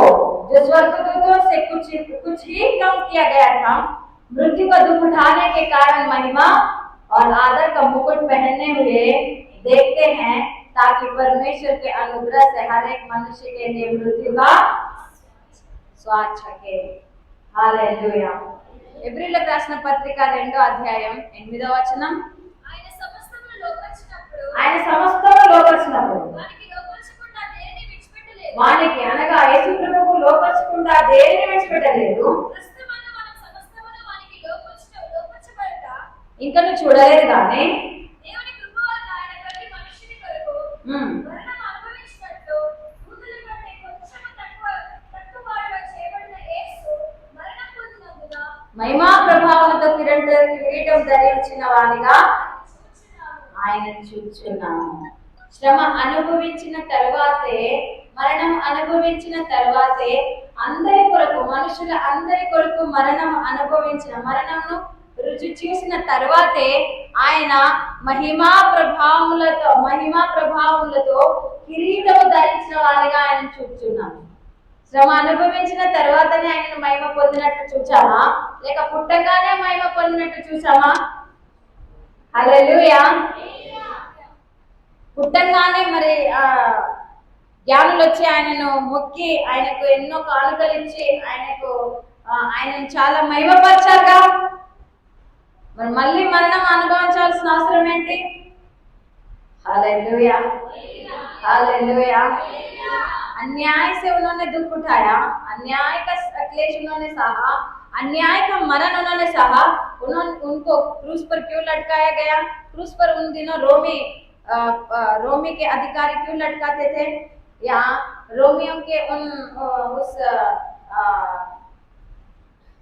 जो स्वर्गदूतों से कुछ ही कम किया गया था, मृत्यु का दुख उठाने के कारण महिमा और आदर का मुकुट पहनने हुए देखते हैं, ताकि परमेश्वर के अनुग्रह से हर एक मनुष्य के लिए मृत्यु का स्वाद छके। हालेलुया। ఎబ్రీయులకు రాసిన పత్రిక 2వ అధ్యాయం 8వ వచనం, ఆయన సమస్తమును లోపర్చినప్పుడు వానికి అనగా యేసు ప్రభువుకు లోపర్చకుండా దేనిని విడిచిపెట్టలేదు, ఇంకా నువ్వు చూడలేదు కానీ మహిమా ప్రభావంతో కిరీటం ధరించిన వానిగా ఆయన చూచున్నాము. శ్రమ అనుభవించిన తర్వాతే, మరణం అనుభవించిన తర్వాతే అందరి కొరకు, మనుషుల అందరి కొరకు మరణంను రుచి చూసిన తర్వాతే ఆయన మహిమా ప్రభావములతో కిరీటము ధరించిన వారిగా ఆయన చూస్తున్నాం. శ్రమ అనుభవించిన తర్వాతనే ఆయన మహిమ పొందినట్లు చూచామా, లేక పుట్టగానే మహిమ పొందినట్లు చూసామా? హల్లెలూయా. పుట్టంగానే మరి జ్ఞానులు వచ్చి ఆయనను మొక్కి ఆయనకు ఎన్నో కానుకలు ఇచ్చి ఆయనను చాలా మహిమపరిచారుగా. మరి మళ్ళీ మరణం అనుభవించాల్సిన అవసరం ఏంటి? Hallelujah, hallelujah. अन्याय से उन्होंने दुख उठाया, अन्याय का क्लेश उन्होंने सहा, अन्याय का मरण उन्होंने सहा। उनको क्रूस पर क्यों लटकाया गया? क्रूस पर उन दिनों रोमी के अधिकारी क्यों लटकाते थे? या रोमियों के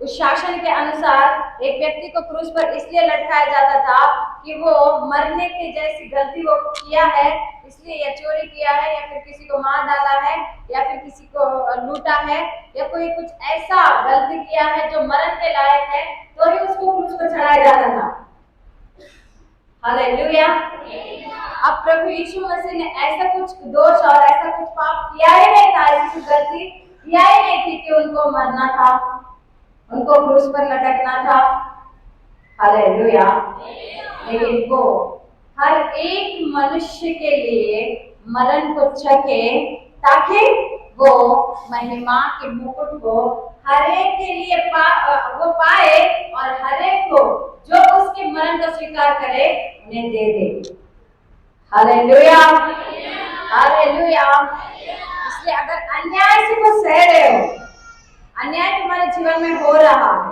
उस शासन के अनुसार एक व्यक्ति को क्रूस पर इसलिए लटकाया जाता था कि वो मरने की जैसी गलती वो किया है, इसलिए या चोरी किया है, या फिर किसी को मार डाला है, या फिर किसी को लूटा है, या कोई कुछ ऐसा गलती किया है जो मरण के लायक है, तो ही उसको क्रूस पर चढ़ाया जाता था। हालेलुया। अब प्रभु यीशु मसीह ने ऐसा कुछ दोष और ऐसा कुछ पाप किया ही नहीं था, ऐसी कुछ गलती किया ही नहीं थी कि उनको मरना था, उनको क्रूस पर लटकना था। हालेलुया। लेकिन वो हर एक मनुष्य के लिए मरण को चखे ताकि वो महिमा के मुकुट को हर एक के लिए वो पाए, और हर एक को जो उसके मरण का स्वीकार करे उन्हें दे दे। Hallelujah, hallelujah. इसलिए अगर अन्याय से कुछ सह रहे हो, अन्याय तुम्हारे जीवन में हो रहा है,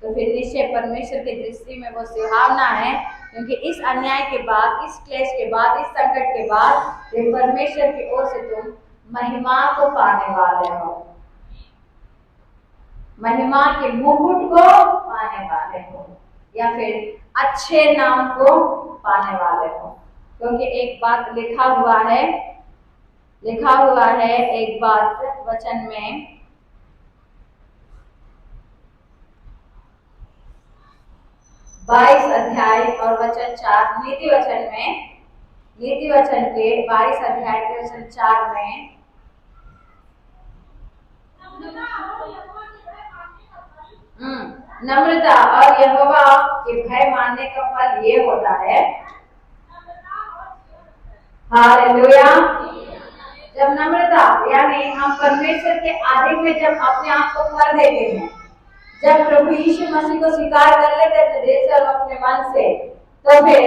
तो फिर निश्चय परमेश्वर की दृष्टि में वो सुहावना है, क्योंकि इस अन्याय के बाद, इस क्लेश के बाद, इस संकट के बाद ये परमेश्वर की ओर से तुम महिमा को पाने वाले हो, महिमा के मुकुट को पाने वाले हो, या फिर अच्छे नाम को पाने वाले हो। क्योंकि एक बात लिखा हुआ है एक बात वचन में, 22 अध्याय और वचन 4, नीति वचन के 22 अध्याय के वचन 4 में नम्रता और यहोवा के भय मानने का फल ये होता है। हालेलुया। जब नम्रता यानी हम परमेश्वर के आधीन में जब अपने आप को कर देते हैं, जब प्रभु यीशु मसीह को स्वीकार कर लेते अपने दिल से और अपने मन से, तो फिर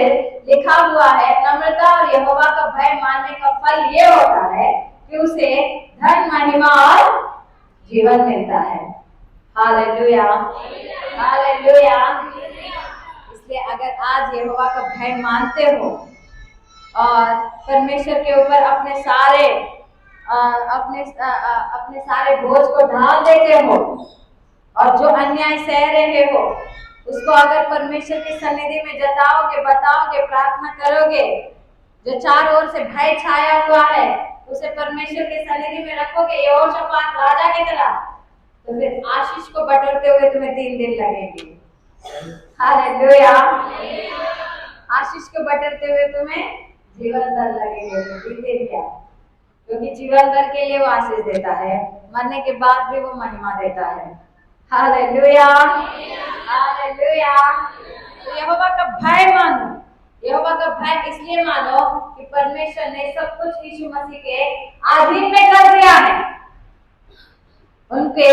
लिखा हुआ है नम्रता और यहोवा का भय मानने का फल ये होता है कि उसे धन, महिमा और जीवन मिलता है। Hallelujah, hallelujah. इसलिए अगर आज यहोवा का भय मानते हो और परमेश्वर के ऊपर अपने सारे बोझ को डाल देते हो, और जो अन्याय सह रहे हो उसको अगर परमेश्वर की सन्निधि में जताओगे, बताओगे, प्रार्थना करोगे, जो चारों ओर से भय छाया हुआ है उसे परमेश्वर की सन्निधि में रखोगे यहोशापात राजा की तरह, तो फिर आशीष को बटोरते हुए तुम्हें 3 दिन लगेंगे। हालेलुया। आशीष को बटोरते हुए तुम्हें जीवन भर लगेंगे। क्या? क्योंकि जीवन भर के लिए वो आशीष देता है, मरने के बाद भी वो महिमा देता है। Hallelujah, hallelujah. तो यहोवा का भय मानो, यहोवा का भय इसलिए मानो कि परमेश्वर ने सब कुछ यीशु मसीह के अधीन में कर दिया है, उनके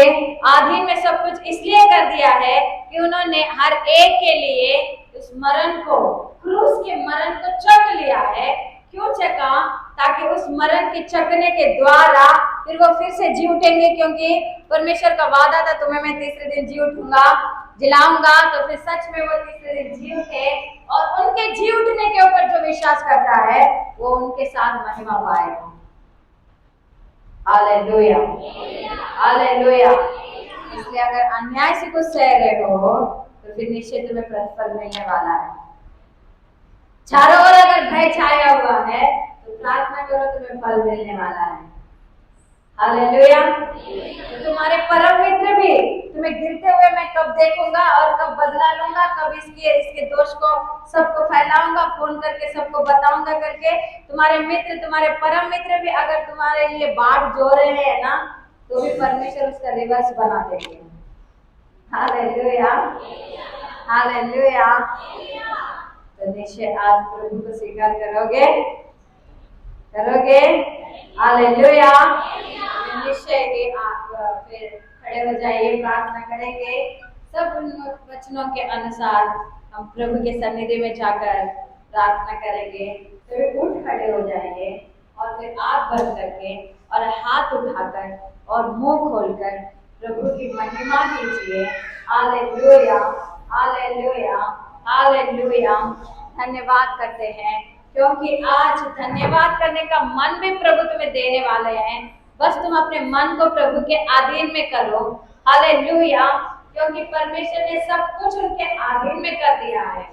अधीन में सब कुछ इसलिए कर दिया है कि उन्होंने हर एक के लिए उस मरण को, क्रूस के मरण को चख लिया है। क्यों चखा? ताकि उस मरण के चखने के द्वारा फिर वो फिर से जी उठेंगे, क्योंकि परमेश्वर का वादा था तुम्हें मैं तीसरे दिन जी उठूंगा, जिलाऊंगा। तो फिर सच में वो तीसरे दिन जी उठे, और उनके जी उठने के ऊपर जो विश्वास करता है वो उनके साथ महिमा पाएगा। Hallelujah, hallelujah. इसलिए अगर अन्याय से कुछ सह रहे हो तो फिर निश्चय तुम्हें प्रतिफल मिलने वाला है। चारों ओर अगर भय छाया हुआ है तो प्रार्थना करो, तुम्हें फल मिलने वाला है। हालेलुया। तो तुम्हारे परम मित्र भी तुम्हें गिरते हुए मैं कब देखूंगा और कब बदला लूंगा, कब इसके दोष को सबको फैलाऊंगा, फोन करके सबको बताऊंगा करके, तुम्हारे मित्र, तुम्हारे परम मित्र भी अगर तुम्हारे लिए बाट जो रहे हैं ना, तो भी परमेश्वर उसका रिवर्स बना देंगे। Hallelujah, hallelujah. तो निश्चय आज प्रभु को स्वीकार करोगे, करोगे? हालेलुया। निश्चय ही आप फिर खड़े हो जाइए, प्रार्थना करेंगे। सब उन वचनों के अनुसार हम प्रभु के सन्निधि में जाकर प्रार्थना करेंगे। फिर उठ खड़े हो जाएंगे और फिर आँख बंद करके और हाथ उठाकर और मुंह खोलकर प्रभु की महिमा कीजिए। Hallelujah, hallelujah, hallelujah. धन्यवाद करते हैं क्योंकि आज धन्यवाद करने का मन भी प्रभु तुम्हें देने वाले हैं। बस तुम अपने मन को प्रभु के अधीन में करो। हालेलुया, क्योंकि परमेश्वर ने सब कुछ उनके अधीन में कर दिया है।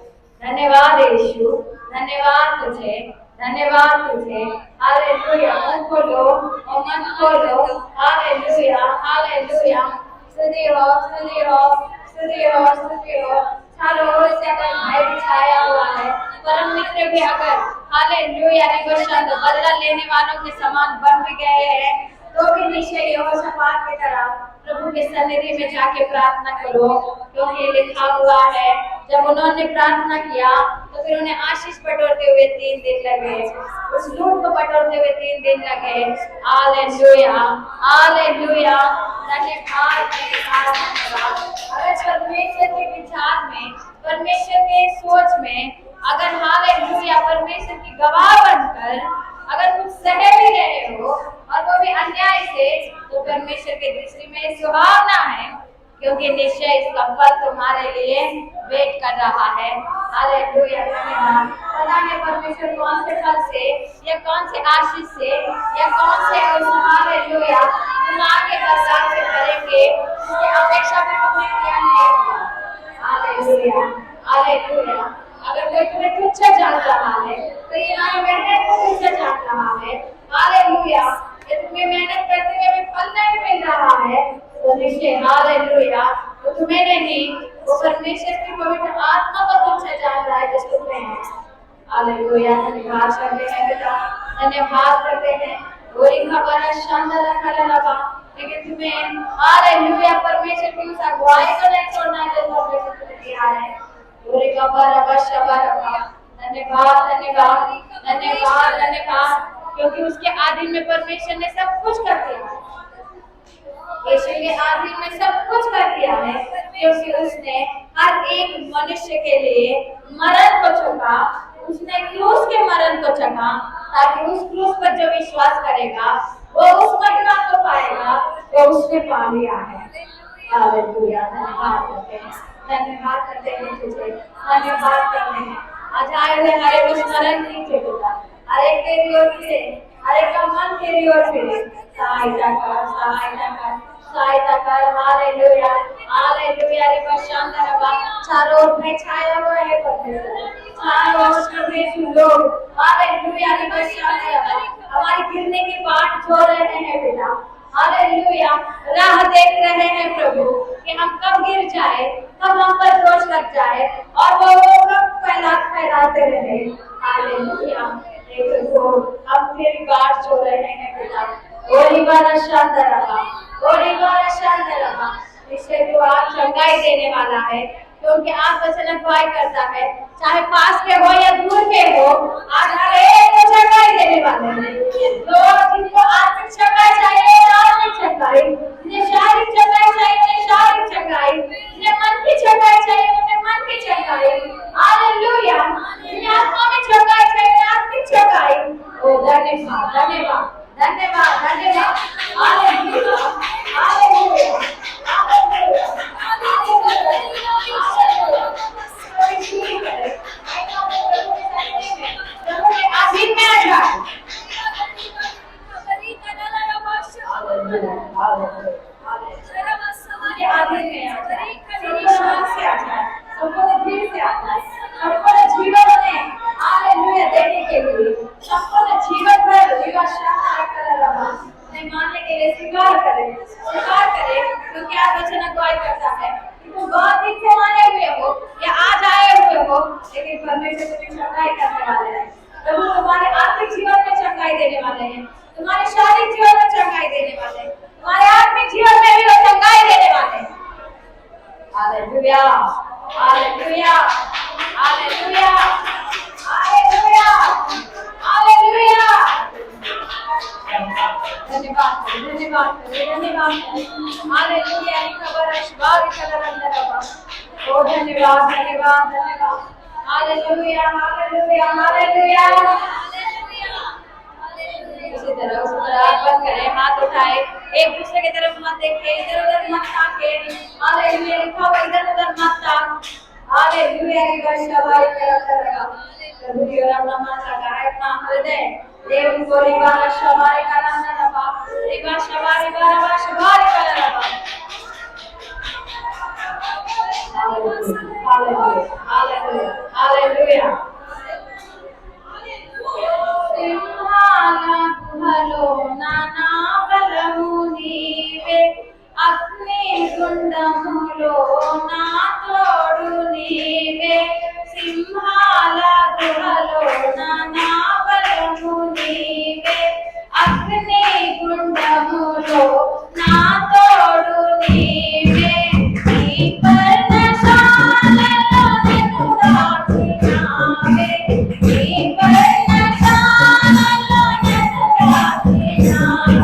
धन्यवाद यीशु, धन्यवाद तुझे, धन्यवाद तुझे। हालेलुया। मुंह खोलो और मन खोलो। Hallelujah, hallelujah. स्तुति हो, स्तुति हो, स्तुति हो, स्तुति हो। चारों ओर से अगर भय छाया हुआ है, परम मित्र भी अगर हालेलुया बदला लेने वालों के समान बन भी गए हैं, तो भी निश्चय यहोशापात की तरह प्रभु के सन्निधि में जाके प्रार्थना करो, क्योंकि लिखा हुआ है जब उन्होंने प्रार्थना किया तो फिर उन्हें आशीष बटोरते हुए 3 दिन लगे, उस लूट को बटोरते हुए 3 दिन लगे। Hallelujah, hallelujah. धन्यवाद, धन्यवाद। अगर परमेश्वर के विचार में, परमेश्वर के सोच में अगर हालेलुया परमेश्वर की गवाह बनकर अगर कुछ सह भी रहे हो और वो भी अन्याय से, तो परमेश्वर के दृष्टि में सुहावना है, क्योंकि निश्चय इसका फल तुम्हारे लिए वेट कर रहा है। हालेलुया, धन्यवाद। पता नहीं परमेश्वर कौन से फल से या कौन से आशीष से या कौन से हालेलुया तुम आगे बरसात से करेंगे, उसकी अपेक्षा भी तुम्हें किया नहीं होगा। Hallelujah, hallelujah. अगर कोई तुम्हें तुच्छ जान रहा है तो ये मेहनत को तुच्छ जान रहा है। हालेलुया। ये तुम्हें मेहनत करते हुए भी फल नहीं मिल रहा है, तो निश्चय हालेलुया तो तुम्हें नहीं, वो परमेश्वर की पवित्र आत्मा को तुच्छ जान रहा है जो तुम्हें है। हालेलुया। धन्यवाद करते हैं बेटा, धन्यवाद करते हैं। गोरी खबर शानदार खड़ा लगा, लेकिन तुम्हें हालेलुया परमेश्वर की उस अगुवाई को नहीं छोड़ना है जो परमेश्वर तुम्हें दिया है। धन्यवाद, धन्यवाद, धन्यवाद, धन्यवाद, क्योंकि उसके आधीन में परमेश्वर ने सब कुछ कर दिया है। यीशु के आधीन में सब कुछ कर दिया है, क्योंकि उसने हर एक मनुष्य के लिए मरण को चुका, उसने क्रूस के मरण को चुका, ताकि उस क्रूस पर जो विश्वास करेगा वो उस महिमा को पाएगा जो उसने पा लिया है। हालेलुया। धन्यवाद करते हैं, धन्यवाद करते हैं तुझे, धन्यवाद करते हैं। आज आए हुए हर एक को स्मरण कीजिए बेटा, हर एक तेरी ओर फिरे, हर एक का मन तेरी ओर फिरे। सहायता कर, सहायता कर, सहायता कर। Hallelujah, hallelujah. रे शानदार रबा, चारों ओर में छाया हुआ है परमेश्वर, चारों ओर से लोग हालेलुया रे शानदार रबा हमारी गिरने की बाट जो रहे हैं बेटा। हालेलुया, राह देख रहे हैं प्रभु कि हम कब गिर जाए, कब हम पर दोष लग जाए और वो कब फैलाते रहे। हालेलुया, देखो हम तेरी बात जो रहे हैं बेटा। ओरी वाला शानदार रहा, ओरी वाला शानदार रहा। इससे तो आप चंगाई देने वाला है, क्योंकि आप वचन अगुवाई करता है, चाहे पास के हो या दूर के हो, आज हर एक को चंगाई देने वाले हैं। तो जिनको आत्मिक चंगाई चाहिए, आत्मिक चंगाई, जिन्हें शारीरिक चंगाई चाहिए, उन्हें शारीरिक चंगाई, जिन्हें मन की चंगाई चाहिए, उन्हें मन की चंगाई। हालेलुया, जिन्हें आत्मा में चंगाई चाहिए, आत्मिक चंगाई। ओ धन्यवाद, धन्यवाद, धन्यवाद, धन्यवाद। हालेलुया, हालेलुया, हालेलुया, आधीन में आ जाए। आधीन में आ जाए, से आ जाए, सबको भीड़ से आ जाए, सबको जीवन में हालेलुया देने के लिए, सबको जीवन भर जीवन शानदार कर रहा है। मानने के लिए स्वीकार करें, क्योंकि आप वचन अगुवाई करता है कि तुम बहुत दिन से माने हुए हो या आज आए हुए हो, लेकिन परमेश्वर तुम्हें चंगाई करने वाले हैं। प्रभु तुम्हारे आत्मिक जीवन में चंगाई देने वाले हैं, तुम्हारे शारीरिक जीवन में चंगाई देने वाले हैं, तुम्हारे आत्मिक जीवन में भी वो चंगाई देने वाले हैं। Hallelujah, hallelujah, hallelujah, hallelujah, hallelujah. धन्यवाद, धन्यवाद, धन्यवाद। हालेलुया, खबर अशवार कलर अंदर आवा। ओ धन्यवाद, धन्यवाद, धन्यवाद। Hallelujah, hallelujah, hallelujah. उसी तरह हाथ बंद करें, हाथ उठाए, एक दूसरे की तरफ मत देखे, इधर उधर मत ताके। हालेलुया, लिखा हुआ इधर उधर मत ताक। हालेलुया, की वर्षा भाई करेगा। प्रभु की ओर अपना मन लगाए, अपना हृदय देव को रिवाला शबारी का नाम ना रबा, रिवा शबारी बारवा शबारी का रबा। Hallelujah, hallelujah, hallelujah. सिंहाला गुहलो नाना बलము నీవే, అగ్ని గుండములో నా తోడు నీవే। సింహాల గుహలో నానా బలము నీవే, అగ్ని గుండములో నా తోడు నీవే। నీ పర్ణశాలలో నిన్ను దాచినావే, నీ పర్ణశాలలో నిన్ను దాచినావే।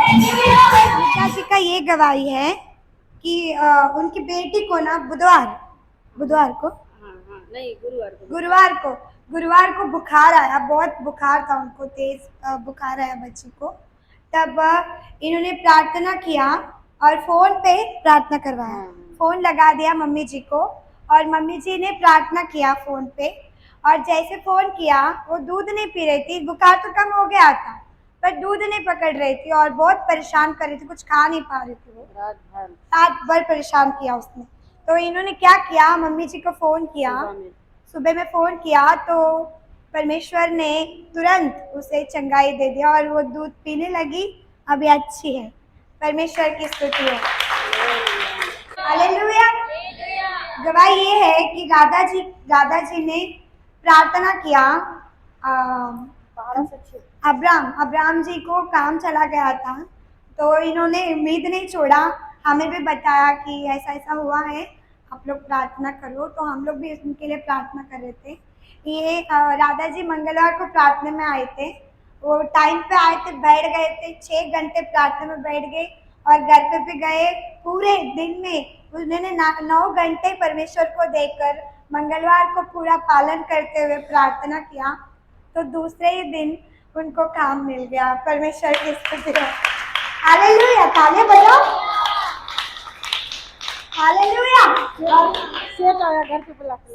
पिताजी का ये गवाही है कि उनकी बेटी को ना बुधवार को गुरुवार को बुखार आया, बहुत बुखार था उनको, तेज बुखार आया बच्ची को। तब इन्होंने प्रार्थना किया और फोन पे प्रार्थना करवाया, फोन लगा दिया मम्मी जी को और मम्मी जी ने प्रार्थना किया फोन पे। और जैसे फोन किया वो दूध नहीं पी रही थी, बुखार तो कम हो गया था पर दूध नहीं पकड़ रही थी और बहुत परेशान कर रही थी, कुछ खा नहीं पा रही थी, वो रात भर परेशान किया उसने। तो इन्होंने क्या किया, मम्मी जी को फोन किया, सुबह में फोन किया तो परमेश्वर ने तुरंत उसे चंगाई दे दिया और वो दूध पीने लगी, अभी अच्छी है। परमेश्वर की स्तुति है, हालेलुया। गवाही ये है कि दादाजी ने प्रार्थना किया, अब्राहम जी को काम चला गया था तो इन्होंने उम्मीद नहीं छोड़ा, हमें भी बताया कि ऐसा ऐसा हुआ है, आप लोग प्रार्थना करो। तो हम लोग भी उनके लिए प्रार्थना कर रहे थे। ये राधा जी मंगलवार को प्रार्थना में आए थे, वो टाइम पे आए थे, बैठ गए थे, 6 घंटे प्रार्थना में बैठ गए और घर पे भी गए। पूरे दिन में उन्होंने 9 घंटे परमेश्वर को देकर मंगलवार को पूरा पालन करते हुए प्रार्थना किया। तो दूसरे ही दिन उनको काम मिल गया। परमेश्वर की स्तुति है, हालेलुया। तालियां बजाओ, हालेलुया।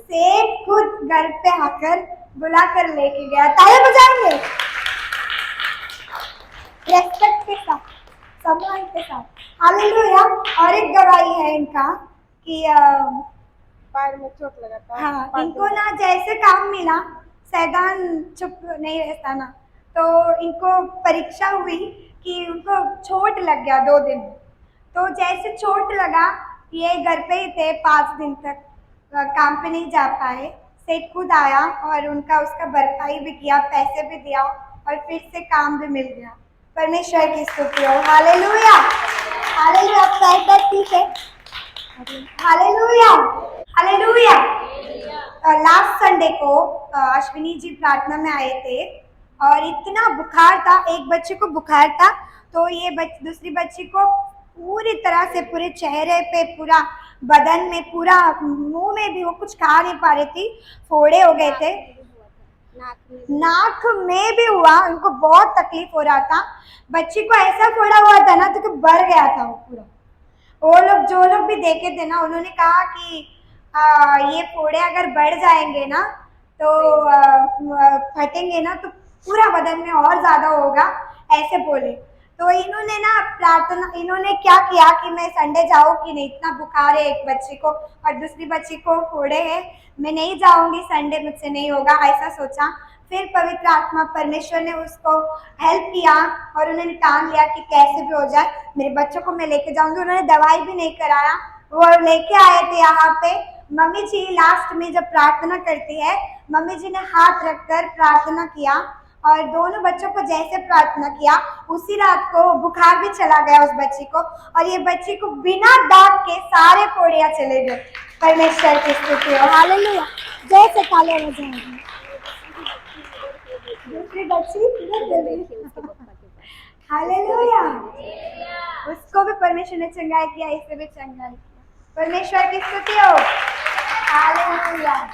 सेठ खुद घर पे आकर बुलाकर लेके गया। तालियां बजाएंगे रेस्पेक्ट के साथ, सम्मान के साथ, हालेलुया। और एक गवाही है इनका कि पैर में चोट लगा था। हाँ, इनको ना जैसे काम मिला, शैतान चुप नहीं रहता ना, तो इनको परीक्षा हुई कि उनको चोट लग गया 2 दिन। तो जैसे चोट लगा, ये घर पे ही थे 5 दिन तक, काम पे नहीं जा पाए। सेठ खुद आया और उसका भरपाई भी किया, पैसे भी दिया और फिर से काम भी मिल गया। परमेश्वर की स्तुति हो, हालेलुया, हालेलुया। पैर ठीक है, हालेलुया, हालेलुया। लास्ट संडे को अश्विनी जी प्रार्थना में आए थे और इतना बुखार था, एक बच्चे को बुखार था तो ये दूसरी बच्ची को पूरी तरह से पूरे चेहरे पे, पूरा बदन में, पूरा मुंह में भी वो कुछ खा नहीं पा रही थी, फोड़े हो गए थे, नाक में भी हुआ, उनको बहुत तकलीफ हो रहा था। बच्ची को ऐसा फोड़ा हुआ था ना तो बढ़ गया था वो पूरा। वो लोग जो लोग भी देखे थे ना, उन्होंने कहा कि ये फोड़े अगर बढ़ जाएंगे ना तो फटेंगे ना तो पूरा बदन में और ज्यादा होगा, ऐसे बोले। तो इन्होंने क्या किया कि मैं संडे जाऊँ कि नहीं, इतना बुखार है एक बच्ची को और दूसरी बच्ची को फोड़े है, मैं नहीं जाऊंगी, संडे मुझसे नहीं होगा, ऐसा सोचा। फिर पवित्र आत्मा परमेश्वर ने उसको हेल्प किया और उन्होंने ठान लिया कि कैसे भी हो जाए मेरे बच्चों को मैं लेके जाऊंगी। उन्होंने दवाई भी नहीं कराया, वो लेके आए थे यहाँ पे। मम्मी जी लास्ट में जब प्रार्थना करती है, मम्मी जी ने हाथ रखकर प्रार्थना किया और दोनों बच्चों को जैसे प्रार्थना किया उसी रात को बुखार भी चला गया उस बच्ची को, और ये बच्ची को बिना दाग के सारे कोड़िया चले गए। परमेश्वर की स्तुति हो। हालेलुया। जैसे काले हो जाएंगे। दूसरी बच्ची हालेलुया, उसको भी परमेश्वर ने चंगाई किया, इसे भी चंगाई किया। परमेश्वर की स्तुति हो। हालेलुया।